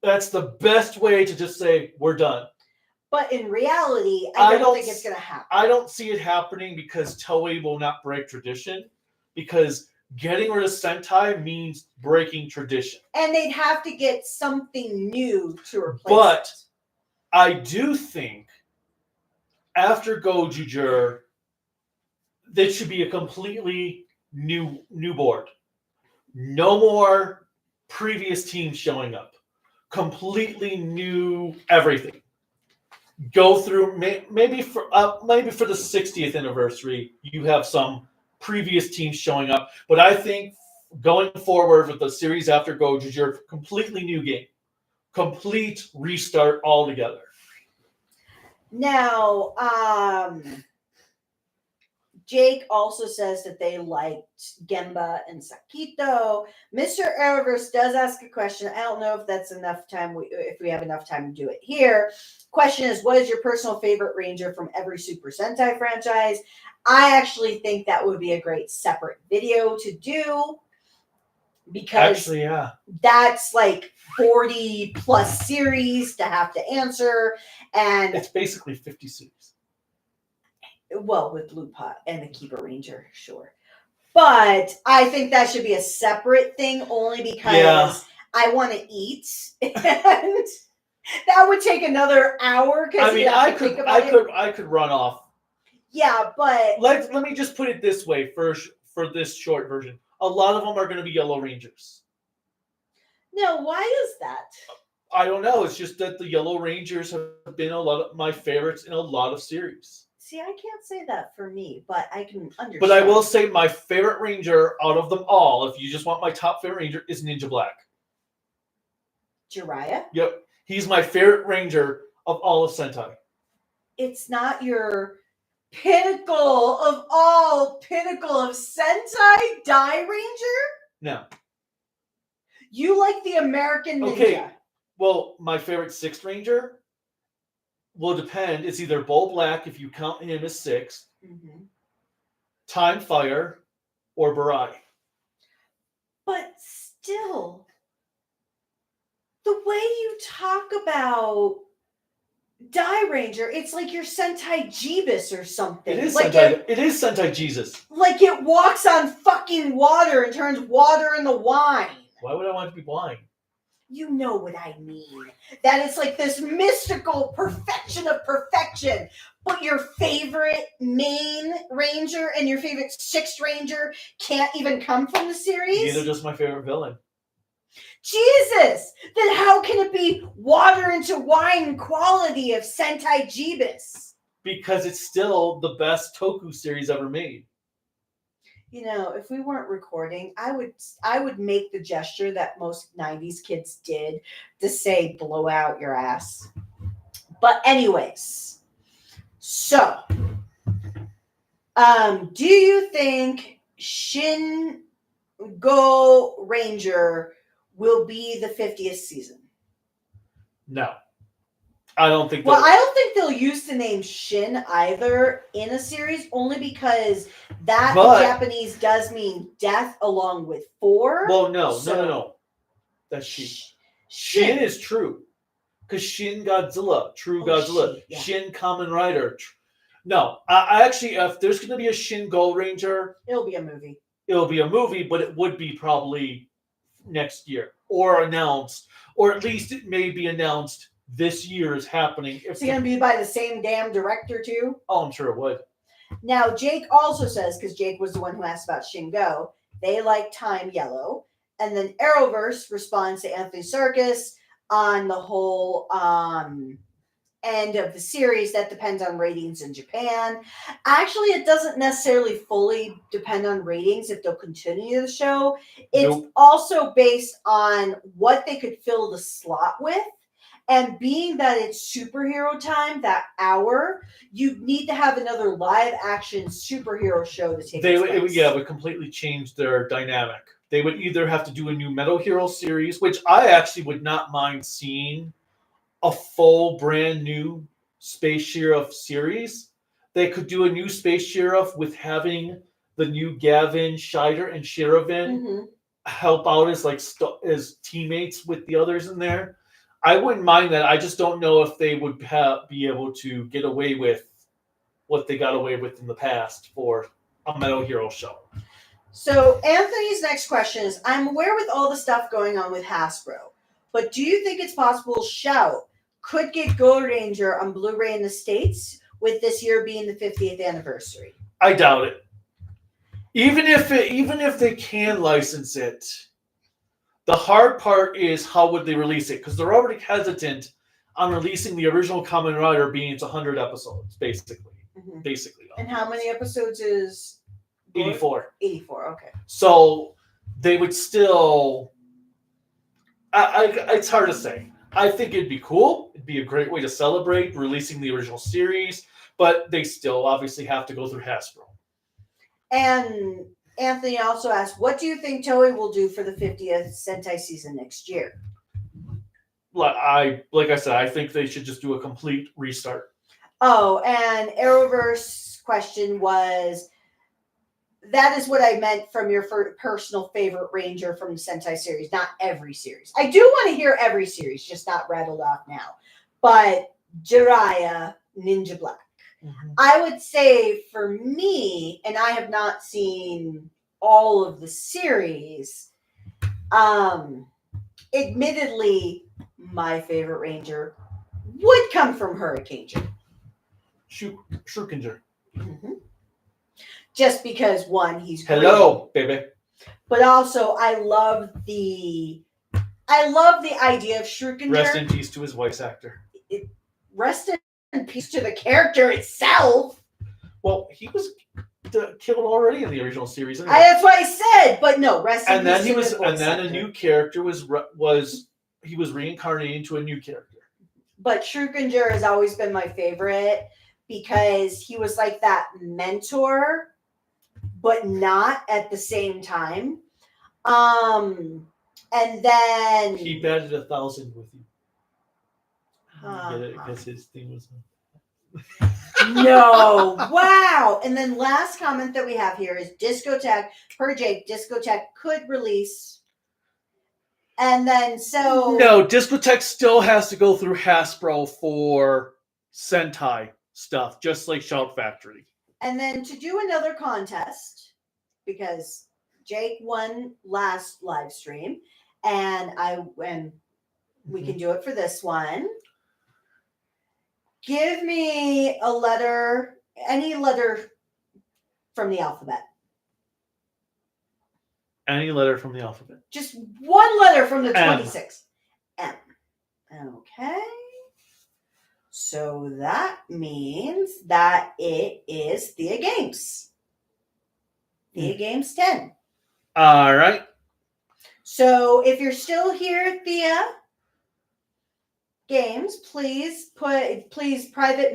That's the best way to just say, we're done. But in reality, I don't think it's going to happen. I don't see it happening because Toei will not break tradition, because getting rid of Sentai means breaking tradition. And they'd have to get something new to replace But it. I do think after Gojuger, there should be a completely new board. No more previous teams showing up. Completely new everything. Go through maybe for the 60th anniversary, you have some previous teams showing up. But I think going forward with the series after Gojuger, completely new game. Complete restart altogether. Now, Jake also says that they liked Gemba and Sakito. Mr. Arrowverse does ask a question. I don't know if that's enough time, if we have enough time to do it here. Question is, what is your personal favorite Ranger from every Super Sentai franchise? I actually think that would be a great separate video to do. Because actually, yeah, that's like 40 plus series to have to answer. And it's basically 50 series. Well, with Blue Pot and the Keeper Ranger, sure. But I think that should be a separate thing only because I want to eat. And that would take another hour. I mean, I could run off. Yeah, but let me just put it this way for this short version. A lot of them are going to be Yellow Rangers. No, why is that? I don't know. It's just that the Yellow Rangers have been a lot of my favorites in a lot of series. See, I can't say that for me, but I can understand. But I will say my favorite Ranger out of them all, if you just want my top favorite Ranger, is Ninja Black. Jiraiya? Yep. He's my favorite Ranger of all of Sentai. It's not your pinnacle of Sentai Die Ranger? No. You like the American Ninja. Okay. Well, my favorite Sixth Ranger will depend. It's either Bull Black, if you count him as sixth, Time Fire, or Barai. But still, the way you talk about Die Ranger, it's like you're Sentai Jeebus or something. It is like Sentai. It is Sentai Jesus. Like it walks on fucking water and turns water into wine. Why would I want to be blind? You know what I mean. That it's like this mystical perfection of perfection. But your favorite main Ranger and your favorite Sixth Ranger can't even come from the series? Neither does my favorite villain. Jesus! Then how can it be water into wine quality of Sentai Jeebus? Because it's still the best Toku series ever made. You know, if we weren't recording, I would make the gesture that most 90s kids did to say blow out your ass. But anyways, so do you think Shin Go Ranger will be the 50th season? No. I don't think. Well, I don't think they'll use the name Shin either in a series, only because that in Japanese does mean death along with 4. Well, no. That's Shin. Shin is true. Because Shin Godzilla, true Godzilla. Shin Kamen Rider. No, I actually, if there's going to be a Shin Go Ranger, it'll be a movie. It'll be a movie, but it would be probably next year or announced, or at least it may be announced this year is happening. It's going to be by the same damn director too? Oh, I'm sure it would. Now, Jake also says, because Jake was the one who asked about Shingo, they like Time Yellow. And then Arrowverse responds to Anthony Serkis on the whole end of the series that depends on ratings in Japan. Actually, it doesn't necessarily fully depend on ratings if they'll continue the show. It's also based on what they could fill the slot with. And being that it's superhero time, that hour, you need to have another live action superhero show to take place. It would completely change their dynamic. They would either have to do a new Metal Hero series, which I actually would not mind seeing a full brand new Space Sheriff series. They could do a new Space Sheriff with having the new Gavin, Scheider, and Sherivan help out as teammates with the others in there. I wouldn't mind that. I just don't know if they would be able to get away with what they got away with in the past for a Metal Hero show. So Anthony's next question is, I'm aware with all the stuff going on with Hasbro, but do you think it's possible Shout could get Go Ranger on Blu-ray in the States with this year being the 50th anniversary? I doubt it. Even if they can license it, the hard part is how would they release it? Because they're already hesitant on releasing the original Kamen Rider being its 100 episodes, basically. And how many episodes is 84. 84, okay. So they would still... it's hard to say. I think it'd be cool. It'd be a great way to celebrate releasing the original series, but they still obviously have to go through Hasbro. And Anthony also asked, what do you think Toei will do for the 50th Sentai season next year? Like I said, I think they should just do a complete restart. Oh, and Arrowverse question was, that is what I meant from your personal favorite Ranger from the Sentai series, not every series. I do want to hear every series, just not rattled off now. But Jiraiya, Ninja Black. Mm-hmm. I would say for me, and I have not seen all of the series, admittedly, my favorite Ranger would come from Hurricane. Shukinger. Mm-hmm. Just because one, he's hello, great, baby. but also I love the idea of Shukinger. Rest in peace to his voice actor. Rest in peace to the character itself. Well, he was killed already in the original series. That's what I said, but no, rest in peace. And then to his voice and then actor. a new character was he was reincarnated into a new character. But Shukinger has always been my favorite because he was like that mentor, but not at the same time. And then he batted 1,000 with you. Get it? Because his thing was. No, wow. And then last comment that we have here is Discotheque, per Jake, Discotheque could release. And then no, Discotheque still has to go through Hasbro for Sentai stuff, just like Shout Factory. And then to do another contest, because Jake won last live stream, and we can do it for this one. Give me a letter, any letter from the alphabet. Any letter from the alphabet. Just one letter from the 26. M. Okay. So that means that it is Thea Games. Thea Games 10. All right. So if you're still here, Thea Games, please private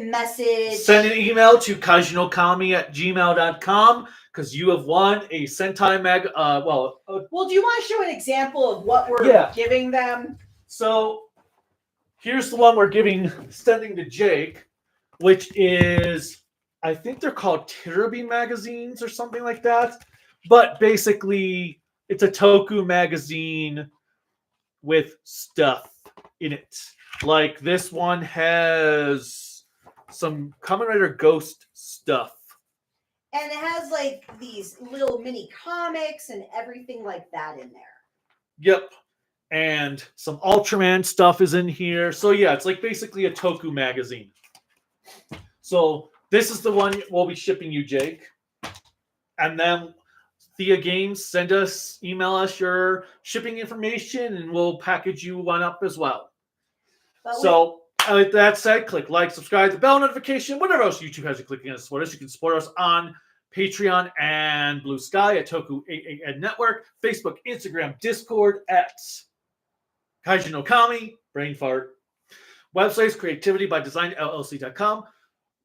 message. Send an email to kaijunokami@gmail.com because you have won a Sentai mag. Well, do you want to show an example of what we're giving them? So here's the one sending to Jake, which is, I think they're called Tiraby magazines or something like that. But basically, it's a Toku magazine with stuff in it. Like this one has some Kamen Rider Ghost stuff. And it has like these little mini comics and everything like that in there. Yep. And some Ultraman stuff is in here. So yeah, it's like basically a Toku magazine. So this is the one we'll be shipping you, Jake. And then Thea Games, email us your shipping information and we'll package you one up as well. So with that said, click like, subscribe, the bell notification, whatever else YouTube has you clicking on to support us. You can support us on Patreon and Bluesky at Toku Network, Facebook, Instagram, Discord at Kaiju no Kami, Brain Fart. Websites, creativitybydesignllc.com.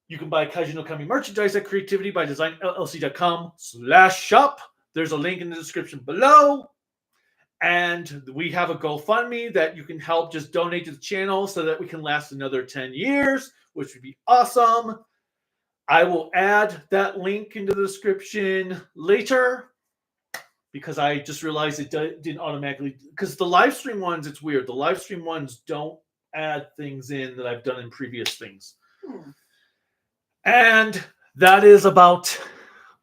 You can buy Kaiju no Kami merchandise at creativitybydesignllc.com/shop. There's a link in the description below. And we have a GoFundMe that you can help just donate to the channel so that we can last another 10 years, which would be awesome. I will add that link into the description later because I just realized it didn't automatically. Because the live stream ones, it's weird. The live stream ones don't add things in that I've done in previous things. And that is about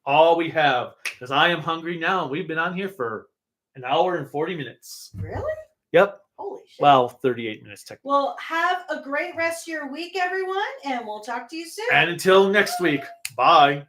all we have because I am hungry now. We've been on here for an hour and 40 minutes. Really? Yep. Holy shit. Well, 38 minutes technically. Well, have a great rest of your week, everyone, and we'll talk to you soon. And until next week, bye.